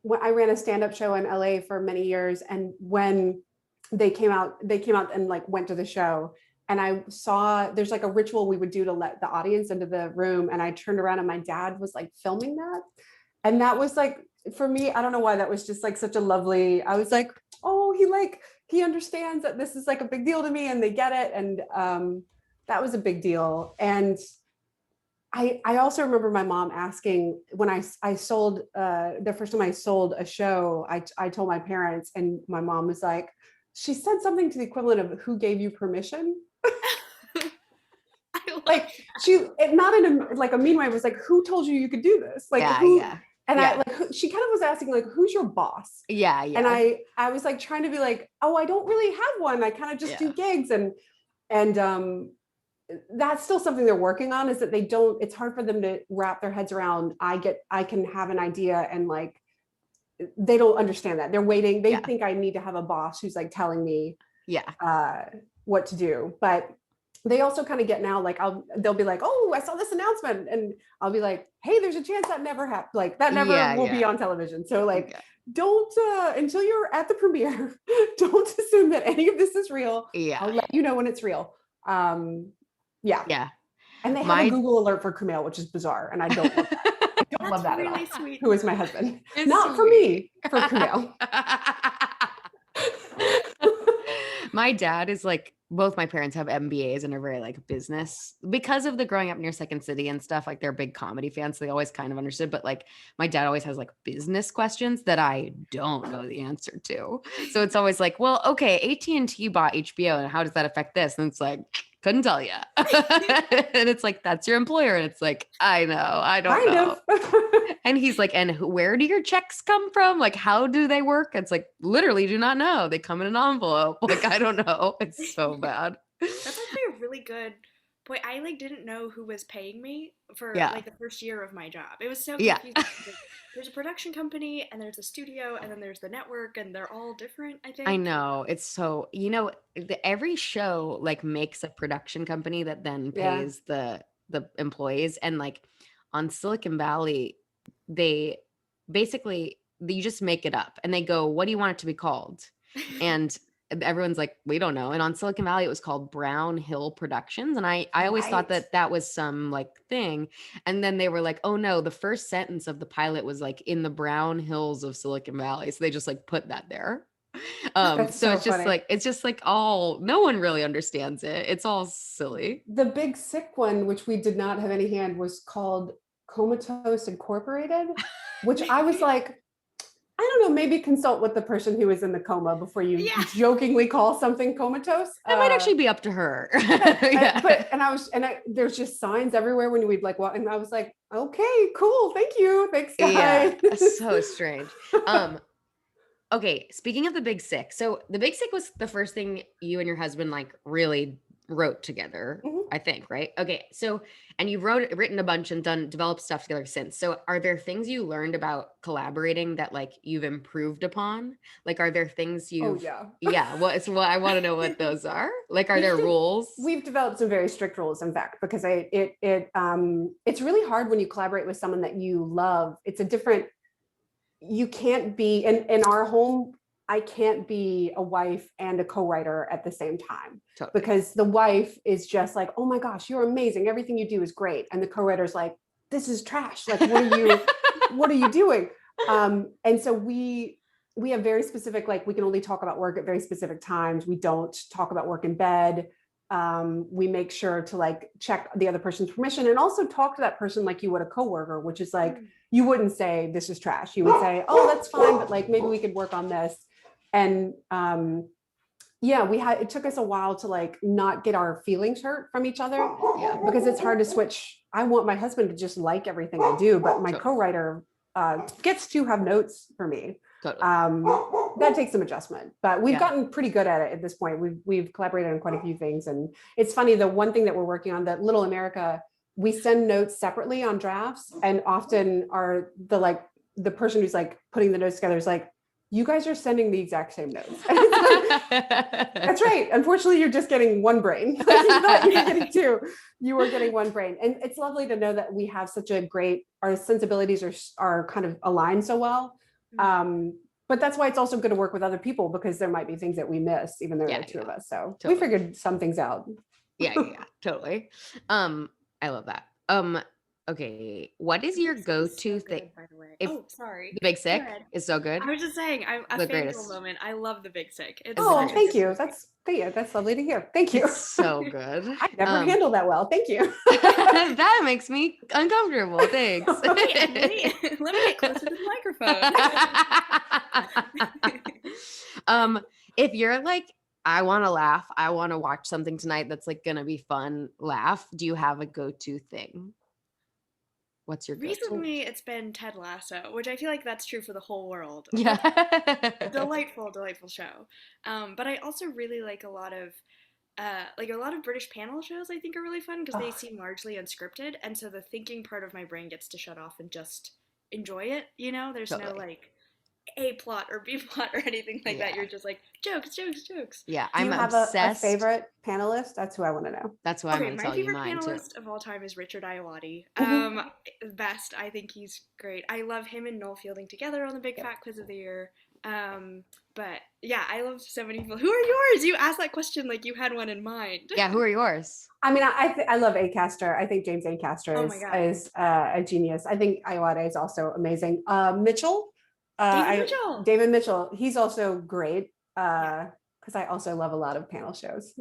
when I ran a stand-up show in LA for many years, and when they came out and like went to the show, and I saw there's like a ritual we would do to let the audience into the room, and I turned around and my dad was like filming that. And that was like, for me, I don't know why, that was just like such a lovely, I was like, oh, he understands that this is like a big deal to me and they get it. And that was a big deal. And I also remember my mom asking when I sold, the first time I sold a show, I told my parents, and my mom was like, she said something to the equivalent of, who gave you permission? Like not in a like a mean way, it was like, who told you could do this? Like who? And I like, she kind of was asking like, who's your boss? Yeah. And I was like trying to be like, oh, I don't really have one. I kind of just do gigs. And that's still something they're working on, is that it's hard for them to wrap their heads around. I can have an idea, and like, they don't understand that. They're waiting. They think I need to have a boss who's like telling me what to do. But they also kind of get now, like they'll be like, oh, I saw this announcement, and I'll be like, hey, there's a chance that never happened. Like that never will be on television. So like, don't until you're at the premiere, don't assume that any of this is real. I'll let you know when it's real. And they have a Google alert for Kumail, which is bizarre, and I don't love that. I don't love that really at all. Sweet. Who is my husband? It's not sweet. For me, for Kumail. My dad is like, both my parents have MBAs and are very like business, because of the growing up near Second City and stuff. Like they're big comedy fans, so they always kind of understood. But like my dad always has like business questions that I don't know the answer to. So it's always like, well, okay, AT&T bought HBO, and how does that affect this? And it's like, couldn't tell you. And it's like, that's your employer. And it's like, I know, I don't know. And he's like, and where do your checks come from? Like, how do they work? It's like, literally do not know. They come in an envelope. Like, I don't know. It's so bad. That's actually a really good point. I like didn't know who was paying me for like the first year of my job. It was so confusing. There's a production company, and there's a studio, and then there's the network, and they're all different, I think. I know. It's so, every show like makes a production company that then pays the employees. And like on Silicon Valley, they basically, you just make it up, and they go, what do you want it to be called? And everyone's like, we don't know. And on Silicon Valley, it was called Brown Hill Productions. And I always thought that was some like thing. And then they were like, oh no, the first sentence of the pilot was like, in the Brown Hills of Silicon Valley. So they just like put that there. So it's just funny. It's just like all, no one really understands it. It's all silly. The Big Sick one, which we did not have any hand, was called Comatose Incorporated, which I was like, I don't know, maybe consult with the person who is in the coma before you jokingly call something comatose. That might actually be up to her. There's just signs everywhere when we'd like walk, and I was like, okay, cool, thank you, thanks guys. Yeah, so strange. Okay, speaking of the Big Sick, so the Big Sick was the first thing you and your husband like really wrote together, I think, right? Okay, so, and you've written a bunch and developed stuff together since. So are there things you learned about collaborating that like you've improved upon? Like, are there things you've, I want to know what those are. Like, are there rules? We've developed some very strict rules, in fact, because it's really hard when you collaborate with someone that you love. It's a different, you can't be, in our home, I can't be a wife and a co-writer at the same time. Totally. Because the wife is just like, oh my gosh, you're amazing. Everything you do is great. And the co-writer's like, this is trash. Like, what are you doing? And so we have very specific, like we can only talk about work at very specific times. We don't talk about work in bed. We make sure to like check the other person's permission, and also talk to that person like you would a coworker, which is like, you wouldn't say this is trash. You would say, oh, that's fine, but like, maybe we could work on this. And it took us a while to like not get our feelings hurt from each other, because it's hard to switch. I want my husband to just like everything I do, but my co-writer gets to have notes for me. That takes some adjustment, but we've gotten pretty good at it at this point. We've collaborated on quite a few things. And it's funny, the one thing that we're working on, that Little America, we send notes separately on drafts, and often the person who's like putting the notes together is like, you guys are sending the exact same notes. That's right. Unfortunately, you're just getting one brain. You thought you were getting two. You were getting one brain. And it's lovely to know that we have such a great, our sensibilities are kind of aligned so well. But that's why it's also good to work with other people, because there might be things that we miss, even though there are two of us. So we figured some things out. Yeah, totally. I love that. Okay, what is your go-to thing? By the way. If Sorry. The Big Sick is so good. I was just saying, I'm a The fangirl greatest. moment. I love The Big Sick. It's thank you. That's lovely to hear. Thank you. It's so good. I never handled that well. Thank you. That makes me uncomfortable. Thanks. Wait, Emily, let me get closer to the microphone. If you're like, I want to laugh, I want to watch something tonight that's like gonna be fun, laugh, do you have a go-to thing? What's your go-to? Recently, it's been Ted Lasso, which I feel like that's true for the whole world. Yeah. Delightful show. But I also really like a lot of British panel shows. I think are really fun because they seem largely unscripted, and so the thinking part of my brain gets to shut off and just enjoy it. You know, there's no like A plot or B plot or anything like that. You're just like jokes. Yeah, I'm obsessed. Do you have a favorite panelist? That's who I want to know. That's who I'm going to tell you mine too. My favorite panelist of all time is Richard Ayoade. Best. I think he's great. I love him and Noel Fielding together on the Big Fat Quiz of the Year. But yeah, I love so many people. Who are yours? You asked that question like you had one in mind. Yeah, who are yours? I mean, I love Acaster. I think James Acaster is a genius. I think Ayoade is also amazing. Mitchell. David Mitchell. He's also great. Because I also love a lot of panel shows,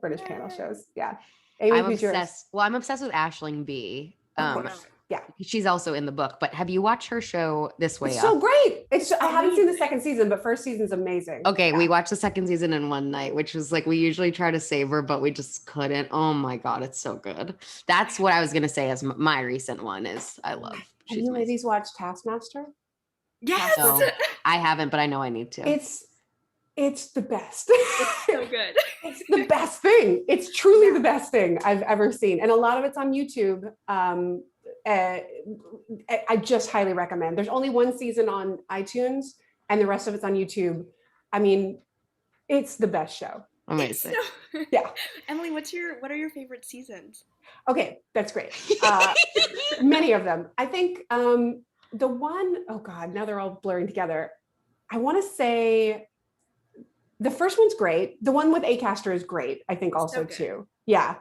British panel shows. Yeah. Amy, I'm obsessed. Well, I'm obsessed with Aisling B. Yeah, she's also in the book. But have you watched her show This Way Up? So great. I haven't seen the second season, but first season's amazing. Okay, we watched the second season in one night, which was like we usually try to savor, but we just couldn't. Oh my god, it's so good. That's what I was gonna say as my recent one is I love. Have you ladies watched Taskmaster? Yes. No, I haven't, but I know I need to. It's the best. It's so good. It's the best thing. It's truly the best thing I've ever seen. And a lot of it's on YouTube. I just highly recommend. There's only one season on iTunes and the rest of it's on YouTube. I mean, it's the best show. Amazing. Yeah. Emily, what are your favorite seasons? Okay, that's great. Many of them. I think the one, oh God, now they're all blurring together. I want to say the first one's great. The one with Acaster is great, I think also too. Yeah.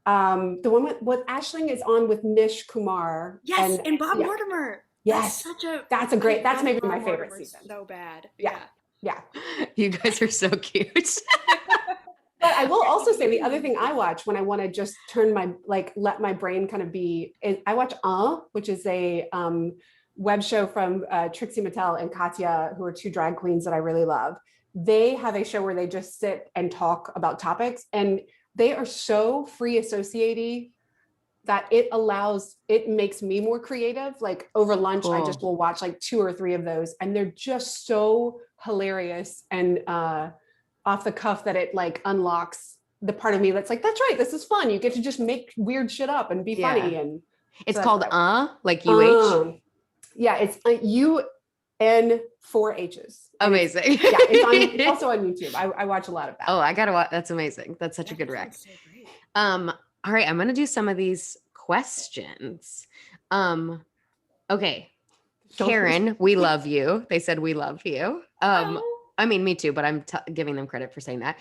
The one with Aisling is on with Nish Kumar. Yes, and Bob Mortimer. Yes. That's maybe my favorite season. So bad. Yeah. You guys are so cute. But I will also say the other thing I watch when I want to just let my brain kind of be, I watch which is a web show from Trixie Mattel and Katya, who are two drag queens that I really love. They have a show where they just sit and talk about topics, and they are so free associating that it makes me more creative. Like over lunch, I just will watch like 2 or 3 of those, and they're just so hilarious and off the cuff that it like unlocks the part of me that's like, that's right, this is fun. You get to just make weird shit up and be funny. And it's called like UH. Yeah, it's UN 4 H's. Amazing. It's also on YouTube. I watch a lot of that. Oh, I gotta watch. That's amazing. That's such a good rec. So all right, I'm gonna do some of these questions. Okay, Karen, we love you. They said we love you. I mean, me too, but I'm giving them credit for saying that.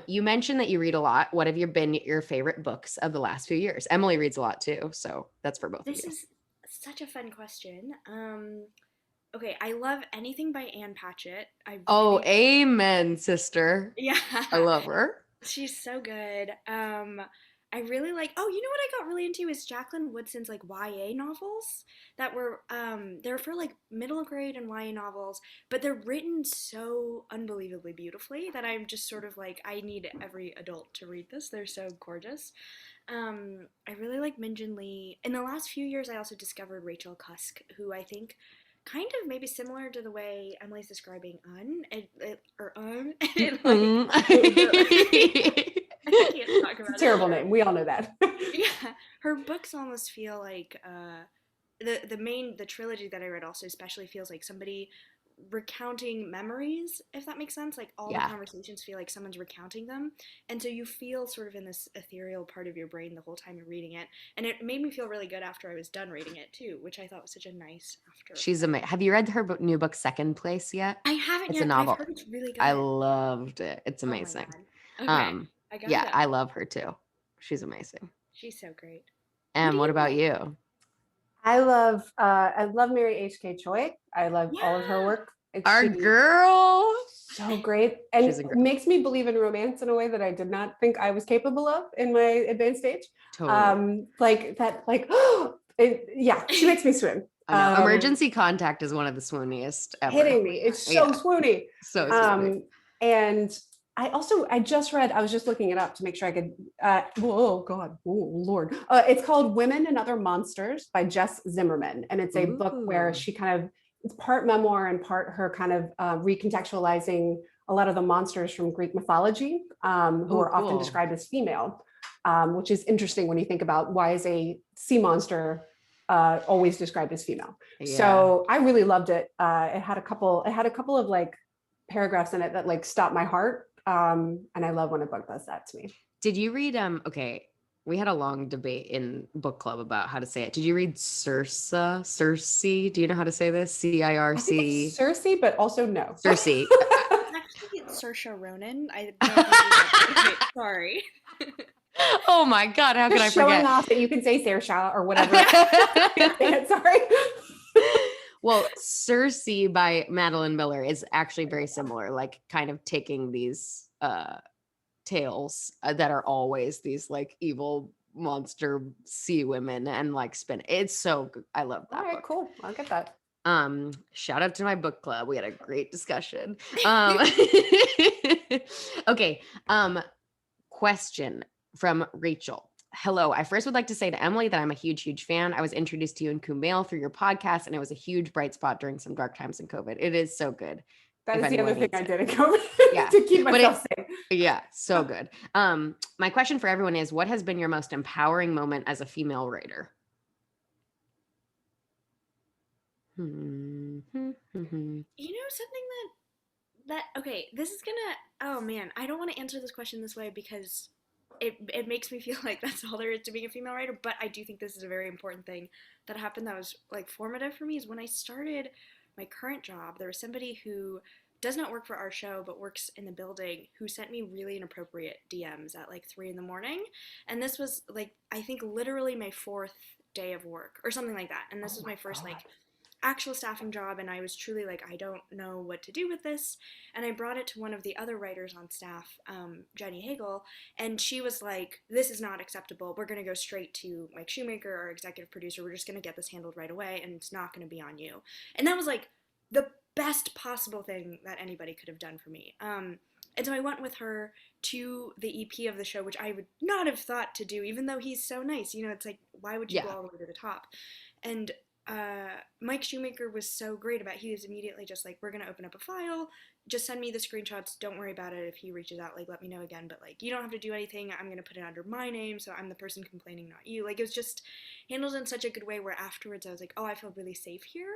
You mentioned that you read a lot. What have been your favorite books of the last few years? Emily reads a lot too, so that's for both of you. This is such a fun question. Okay, I love anything by Anne Patchett. Amen, sister. Yeah. I love her. She's so good. I really like, you know what I got really into is Jacqueline Woodson's like YA novels that were, they're for like middle grade and YA novels, but they're written so unbelievably beautifully that I'm just sort of like, I need every adult to read this. They're so gorgeous. I really like Min Jin Lee. In the last few years, I also discovered Rachel Cusk, who I think kind of maybe similar to the way Emily's describing I can't talk about it's a terrible name. We all know that. Yeah, her books almost feel like the trilogy that I read also especially feels like somebody recounting memories, if that makes sense. Like all the conversations feel like someone's recounting them, and so you feel sort of in this ethereal part of your brain the whole time you're reading it. And it made me feel really good after I was done reading it too, which I thought was such a nice after. She's amazing. Have you read her new book, Second Place, yet? I haven't It's yet. a novel. I've heard it's really good. I loved it. It's amazing. Oh my God. Okay. I love her too. She's amazing. She's so great. And what about you? I love Mary H.K. Choi. I love all of her work. Our girl. So great. And it makes me believe in romance in a way that I did not think I was capable of in my advanced stage. Totally. She makes me swoon. Emergency Contact is one of the swooniest ever. Hitting me. It's so swoony. So swoony. And I was just looking it up to make sure I could, Lord. It's called Women and Other Monsters by Jess Zimmerman. And it's a book where she it's part memoir and part her kind of recontextualizing a lot of the monsters from Greek mythology, who are often described as female, which is interesting when you think about why is a sea monster always described as female. Yeah. So I really loved it. It had a couple of like paragraphs in it that like stopped my heart. And I love when a book does that to me. Did you read, we had a long debate in book club about how to say it. Did you read Circe? Do you know how to say this? C-I-R-C. Circe, but also no. Circe. Actually, it's Saoirse Ronan. Sorry. Oh my God, how could I forget? Showing off that you can say Saoirse or whatever. Sorry. Well, Circe by Madeline Miller is actually very similar, like kind of taking these tales that are always these like evil monster sea women and like spin. It's so good. I love that. All right, cool. I'll get that. Shout out to my book club. We had a great discussion. Okay. Question from Rachel. Hello. I first would like to say to Emily that I'm a huge fan. I was introduced to you and Kumail through your podcast, and it was a huge bright spot during some dark times in COVID. It is so good. That is the other thing I did in COVID to keep myself safe. Yeah, so good. My question for everyone is, what has been your most empowering moment as a female writer? You know, something that okay, this is gonna, oh man, I don't want to answer this question this way because it makes me feel like that's all there is to being a female writer, but I do think this is a very important thing that happened that was like formative for me. Is when I started my current job, there was somebody who does not work for our show but works in the building who sent me really inappropriate DMs at like 3 a.m. and this was like, I think literally my 4th day of work or something like that, and this was my first like actual staffing job, and I was truly like, I don't know what to do with this, and I brought it to one of the other writers on staff, Jenny Hagel, and she was like, this is not acceptable, we're going to go straight to Mike Shoemaker, our executive producer, we're just going to get this handled right away, and it's not going to be on you. And that was like the best possible thing that anybody could have done for me. And so I went with her to the EP of the show, which I would not have thought to do, even though he's so nice. You know, it's like, why would you go all the way to the top? And Mike Shoemaker was so great about it. He was immediately just like, we're going to open up a file, just send me the screenshots, don't worry about it. If he reaches out, like, let me know again, but like, you don't have to do anything, I'm going to put it under my name, so I'm the person complaining, not you. Like, it was just handled in such a good way where afterwards I was like, oh, I feel really safe here.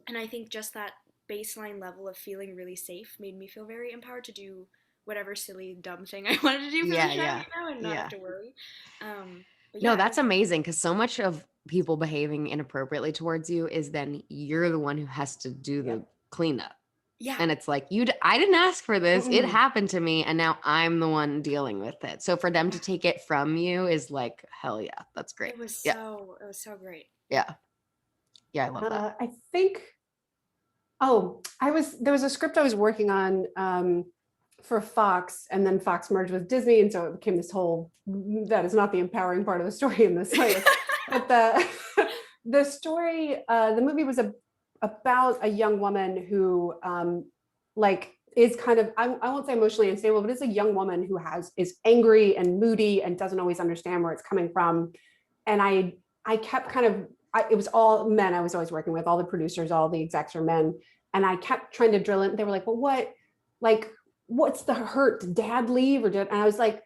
And I think just that baseline level of feeling really safe made me feel very empowered to do whatever silly, dumb thing I wanted to do for the show, you know, and not have to worry. No, that's amazing, because so much of people behaving inappropriately towards you is then you're the one who has to do the cleanup. Yeah. And it's like, I didn't ask for this. It happened to me, and now I'm the one dealing with it. So for them to take it from you is like, hell yeah, that's great. It was so great. Yeah. Yeah, I love that. I think, there was a script I was working on for Fox, and then Fox merged with Disney, and so it became this whole, that is not the empowering part of the story in this way. But the story, the movie was about a young woman who is kind of, I won't say emotionally unstable, but is a young woman who is angry and moody and doesn't always understand where it's coming from. And I kept it was all men I was always working with, all the producers, all the execs are men. And I kept trying to drill it. They were like, well, what's the hurt? Did dad leave? And I was like,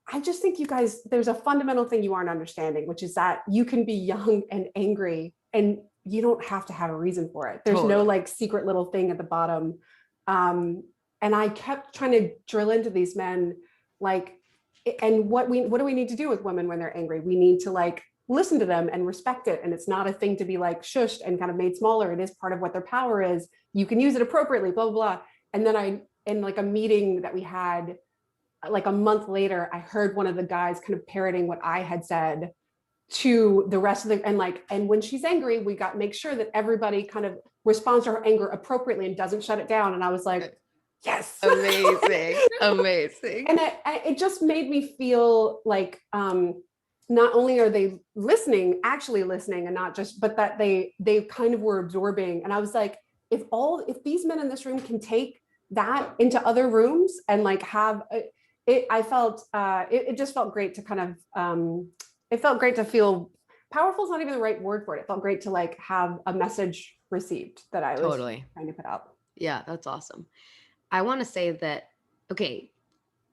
I just think you guys, there's a fundamental thing you aren't understanding, which is that you can be young and angry and you don't have to have a reason for it. There's no like secret little thing at the bottom. And I kept trying to drill into these men, like, and what do we need to do with women when they're angry? We need to like listen to them and respect it. And it's not a thing to be like shushed and kind of made smaller. It is part of what their power is. You can use it appropriately, blah, blah, blah. And then in like a meeting that we had, like a month later, I heard one of the guys kind of parroting what I had said to the rest of the, and when she's angry, we make sure that everybody kind of responds to her anger appropriately and doesn't shut it down. And I was like, yes. Amazing. Amazing. And it just made me feel like, not only are they actually listening and not just, but that they kind of were absorbing. And I was like, if these men in this room can take that into other rooms and like have it, I felt, it just felt great to kind of, it felt great to feel powerful is not even the right word for it. It felt great to like have a message received that I was trying to put out. Yeah, that's awesome. I want to say that, okay,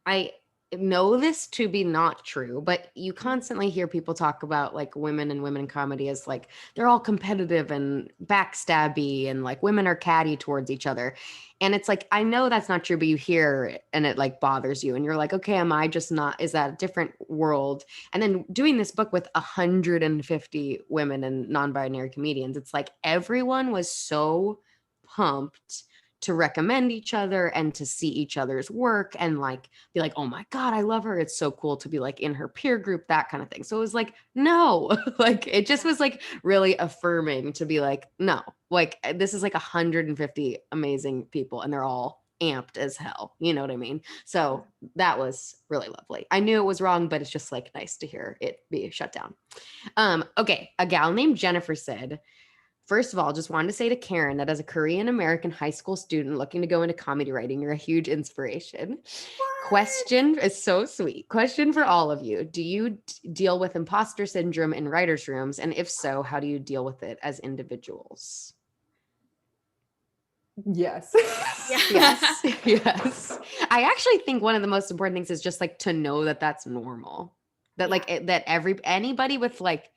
I know this to be not true, but you constantly hear people talk about like women and women in comedy as like they're all competitive and backstabby and like women are catty towards each other. And it's like, I know that's not true, but you hear it and it like bothers you and you're like, okay, am I just not, is that a different world? And then doing this book with 150 women and non-binary comedians, it's like everyone was so pumped to recommend each other and to see each other's work and like be like, oh my God, I love her. It's so cool to be like in her peer group, that kind of thing. So it was like, no, like it just was like really affirming to be like, no, like this is like 150 amazing people and they're all amped as hell. You know what I mean? So that was really lovely. I knew it was wrong, but it's just like nice to hear it be shut down. Okay. A gal named Jennifer said, first of all, just wanted to say to Karen that as a Korean American high school student looking to go into comedy writing, you're a huge inspiration. What? Question is so sweet. Question for all of you. Do you deal with imposter syndrome in writers' rooms? And if so, how do you deal with it as individuals? Yes. Yes. Yes. I actually think one of the most important things is just like to know that that's normal. That like that anybody with like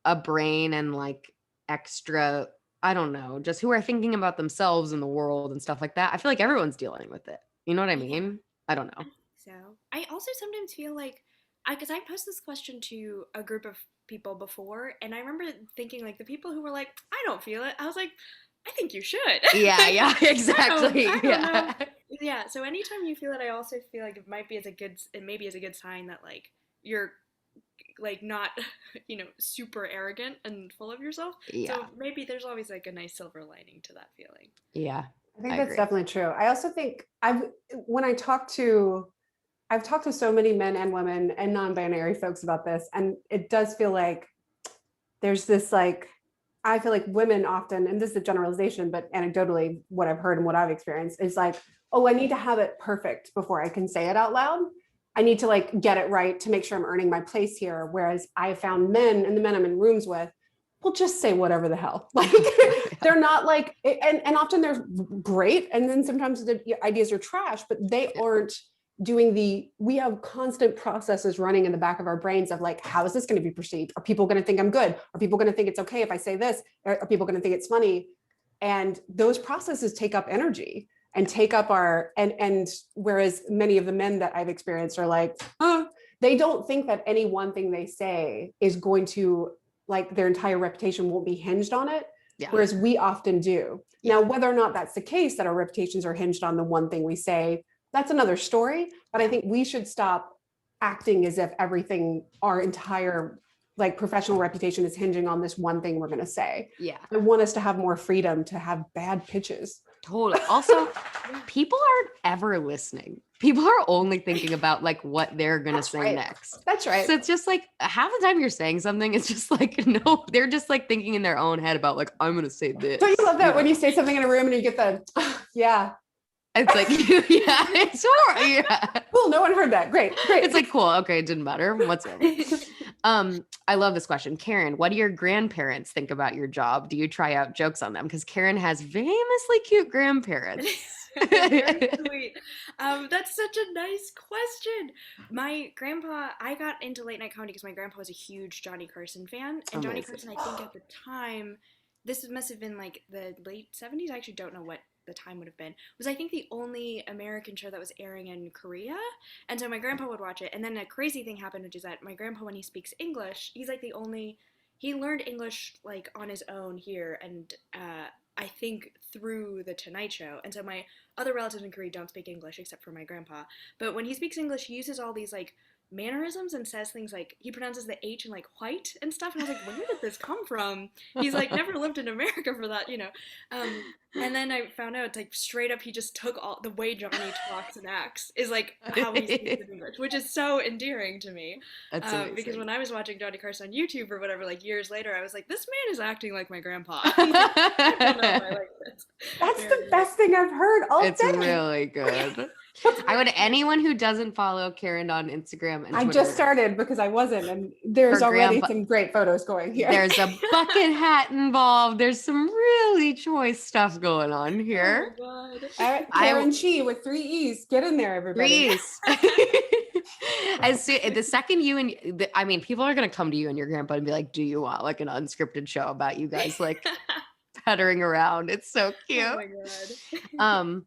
a brain and like extra, I don't know, just who are thinking about themselves and the world and stuff like that. I feel like everyone's dealing with it. You know what I mean? I don't know. So I also sometimes feel like because I posed this question to a group of people before, and I remember thinking like the people who were like, I don't feel it. I was like, I think you should. Yeah, exactly. I don't know. Yeah. So anytime you feel it, I also feel like it maybe is a good sign that like you're like not, super arrogant and full of yourself. Yeah. So maybe there's always like a nice silver lining to that feeling. Yeah. I think that's definitely true. I also think I've talked to so many men and women and non-binary folks about this, and it does feel like there's this like, I feel like women often, and this is a generalization, but anecdotally, what I've heard and what I've experienced is like, oh, I need to have it perfect before I can say it out loud. I need to like get it right to make sure I'm earning my place here. Whereas I found men, and the men I'm in rooms with, will just say whatever the hell. Like they're not like, and often they're great. And then sometimes the ideas are trash, but they aren't doing we have constant processes running in the back of our brains of like, how is this going to be perceived? Are people going to think I'm good? Are people going to think it's okay if I say this? Are people going to think it's funny? And those processes take up energy and take up and whereas many of the men that I've experienced are like, they don't think that any one thing they say is going to, like, their entire reputation won't be hinged on it. Yeah. Whereas we often do. Yeah. Now, whether or not that's the case, that our reputations are hinged on the one thing we say, that's another story. But I think we should stop acting as if our entire like professional reputation is hinging on this one thing we're going to say. Yeah. I want us to have more freedom to have bad pitches. Totally. Also, people aren't ever listening. People are only thinking about like what they're going to say next. That's right. So it's just like half the time you're saying something, it's just like, no, they're just like thinking in their own head about like, I'm going to say this. Don't you love that when you say something in a room and you get the, yeah. It's like, yeah, it's horrible. Yeah. Cool. No one heard that. Great. It's like, cool. Okay. It didn't matter. Whatsoever. I love this question. Karen, what do your grandparents think about your job? Do you try out jokes on them? Because Karen has famously cute grandparents. Very sweet. That's such a nice question. My grandpa, I got into late night comedy because my grandpa was a huge Johnny Carson fan. And Johnny Carson, I think at the time, this must have been like the late 70s. I actually don't know what the time would have been. Was I think the only American show that was airing in Korea. And so my grandpa would watch it. And then a crazy thing happened, which is that my grandpa, when he speaks English, he's like the only, he learned English like on his own here. And I think through the Tonight Show. And so my other relatives in Korea don't speak English except for my grandpa. But when he speaks English, he uses all these like mannerisms and says things like, he pronounces the H in like white and stuff, and I was like, where did this come from? He's like never lived in America for that, you know. And then I found out, like, straight up he just took all the way Johnny talks and acts is like how he speaks in English, which is so endearing to me. Because when I was watching Johnny Carson on YouTube or whatever, like years later, I was like, this man is acting like my grandpa. I don't know if I like this. That's the best thing I've heard all It's day. really good. I would, anyone who doesn't follow Karen on Instagram and I Twitter, just started because I wasn't, and there's Her already grandpa- some great photos going here. there's a bucket hat involved. There's some really choice stuff going on here. Oh my God. All right, Karen Chee with 3 E's. Get in there, everybody. Please. The second you and I mean, people are gonna come to you and your grandpa and be like, "Do you want like an unscripted show about you guys like puttering around?" It's so cute. Oh my God.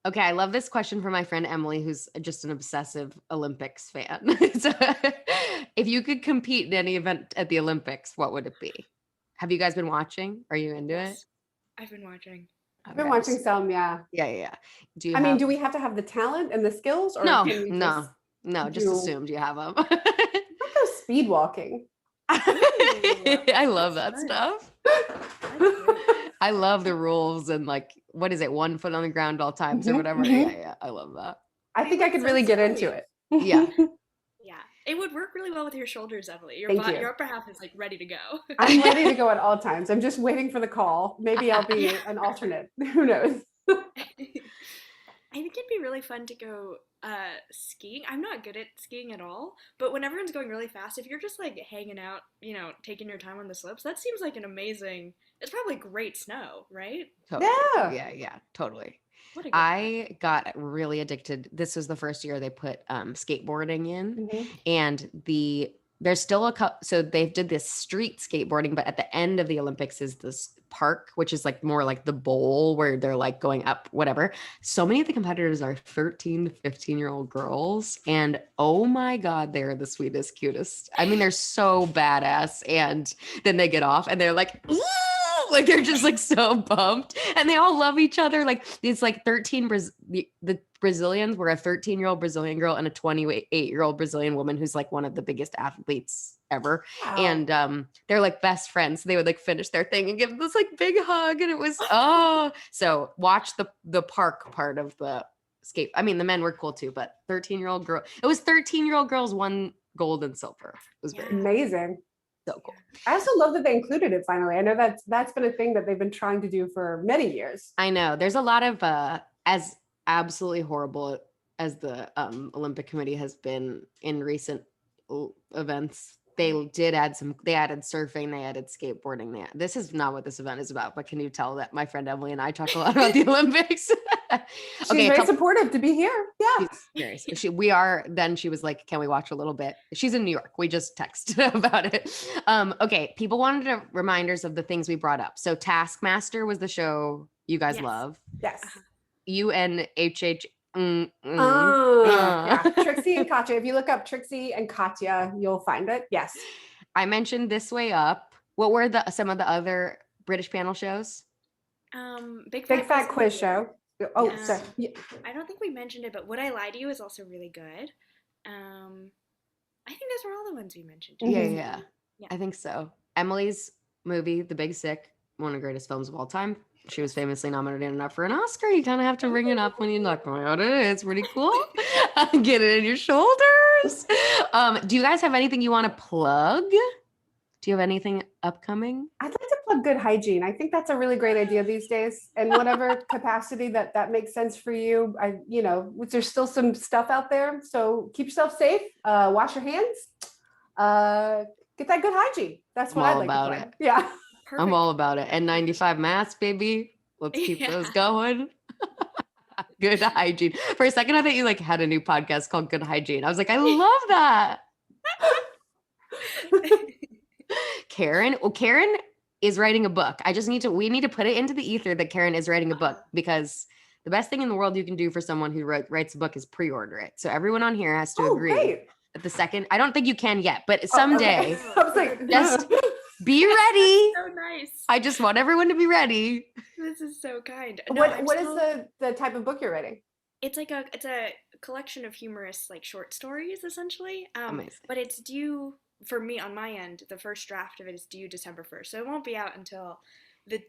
Okay, I love this question from my friend Emily, who's just an obsessive Olympics fan. So, if you could compete in any event at the Olympics, what would it be? Have you guys been watching? Are you into it? I've been watching. I've been watching some, yeah. Yeah. Do you? I mean, do we have to have the talent and the skills, or No, can we no. Just assumed you have them. Let's go speed walking. I love that stuff. I love the rules and like, what is it? 1 foot on the ground all times or whatever. Yeah. I love that. I think I could really get into it. Yeah. Yeah. It would work really well with your shoulders, Emily. Your Thank you. Your upper half is like ready to go. I'm ready to go at all times. I'm just waiting for the call. Maybe I'll be an alternate. Who knows? I think it'd be really fun to go skiing. I'm not good at skiing at all, but when everyone's going really fast, if you're just like hanging out, you know, taking your time on the slopes, that seems like an amazing, it's probably great snow, right? Totally. Yeah. Yeah, totally. What a good I got really addicted. This was the first year they put skateboarding in, and there's still so they did this street skateboarding, but at the end of the Olympics is this park, which is like more like the bowl where they're like going up, whatever. So many of the competitors are 13 to 15-year-old girls, and oh my God, they're the sweetest, cutest. I mean, they're so badass, and then they get off and they're like, ooh! Like they're just like so pumped, and they all love each other. Like these like 13 the Brazilians were a 13-year-old Brazilian girl and a 28-year-old Brazilian woman who's like one of the biggest athletes ever. Wow. And they're like best friends. So they would like finish their thing and give this like big hug, and it was so watch the park part of the skate. I mean, the men were cool too, but 13-year-old girl. It was 13-year-old girls won gold and silver. It was very Amazing. so cool. I also love that they included it finally. I know that's been a thing that they've been trying to do for many years. I know there's a lot of as absolutely horrible as the Olympic Committee has been in recent events. They added surfing, they added skateboarding. This is not what this event is about, but can you tell that my friend Emily and I talk a lot about the Olympics? She's very supportive to be here. Yeah. She was like, can we watch a little bit? She's in New York. We just texted about it. Okay. People wanted reminders of the things we brought up. So Taskmaster was the show you guys love. Yes. UNHH. Yeah. Trixie and Katya. If you look up Trixie and Katya, you'll find it. Yes. I mentioned This Way Up. What were some of the other British panel shows? Big Fat Quiz Show. Oh, sorry. Yeah. I don't think we mentioned it, but Would I Lie to You is also really good. I think those were all the ones we mentioned. Yeah. I think so. Emily's movie, The Big Sick, one of the greatest films of all time. She was famously nominated for an Oscar. You kind of have to ring it up when you talk about it. It's pretty cool. Get it in your shoulders. Do you guys have anything you want to plug? Do you have anything upcoming? I'd like to plug Good Hygiene. I think that's a really great idea these days. And whatever capacity that makes sense for you, there's still some stuff out there. So keep yourself safe. Wash your hands. Get that good hygiene. That's what I'd like to plug. Yeah. Perfect. I'm all about it. N95 masks, baby. Let's keep those going. Good hygiene. For a second, I thought you like had a new podcast called Good Hygiene. I was like, I love that. Karen is writing a book. We need to put it into the ether that Karen is writing a book, because the best thing in the world you can do for someone who writes a book is pre-order it. So everyone on here has to agree great. that the second, I don't think you can yet, but someday, Okay. I was like, just be ready. So nice. I just want everyone to be ready. This is so kind. No, what is the type of book you're writing? It's like it's a collection of humorous like short stories essentially. Amazing. But it's due for me on my end. The first draft of it is due December 1st, so it won't be out until the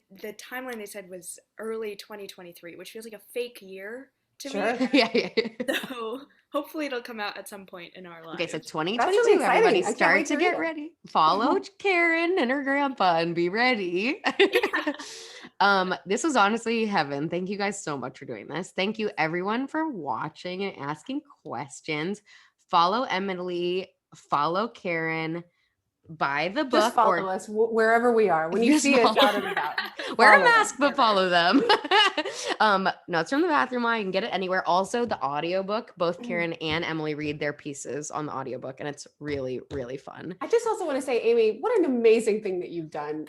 timeline they said was early 2023, which feels like a fake year to me. Yeah. So hopefully it'll come out at some point in our lives. Okay, so 2022, really exciting. everybody I can't start wait to to get read it. ready. Follow Karen and her grandpa and be ready. This was honestly heaven. Thank you guys so much for doing this. Thank you everyone for watching and asking questions. Follow Emily, follow Karen, buy the book. Just follow us wherever we are. When you Just see us follow. out and about. Wear a Follow mask, us. but follow them. Notes from the Bathroom Line. You can get it anywhere. Also, the audiobook, both Karen and Emily read their pieces on the audiobook, and it's really, really fun. I just also want to say, Amy, what an amazing thing that you've done.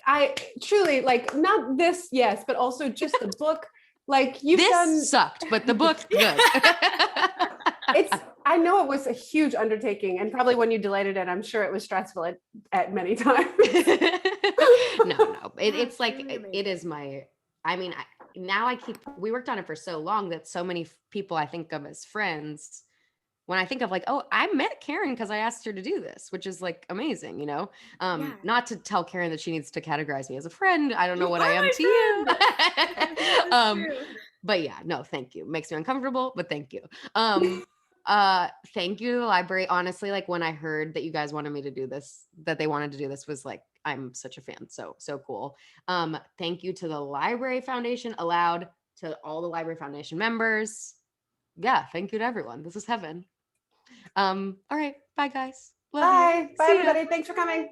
I truly, like, not this, yes, but also just the book. Like, This sucked, but the book, good. I know it was a huge undertaking, and probably when you delayed it, I'm sure it was stressful at many times. No. It's like, really it is my, I mean, we worked on it for so long that so many people I think of as friends, when I think of like, oh, I met Karen because I asked her to do this, which is like amazing, you know? Yeah. Not to tell Karen that she needs to categorize me as a friend. I don't know You what I are am my to you. True. But yeah, no, thank you. Makes me uncomfortable, but thank you. Thank you to the library. Honestly, like when I heard that you guys wanted me to do this, that they wanted to do this, was like, I'm such a fan. So cool. Thank you to the Library Foundation, ALOUD, to all the Library Foundation members. Yeah, thank you to everyone. This is heaven. All right. Bye guys. Love you. Bye. Bye, See ya. everybody. Thanks for coming.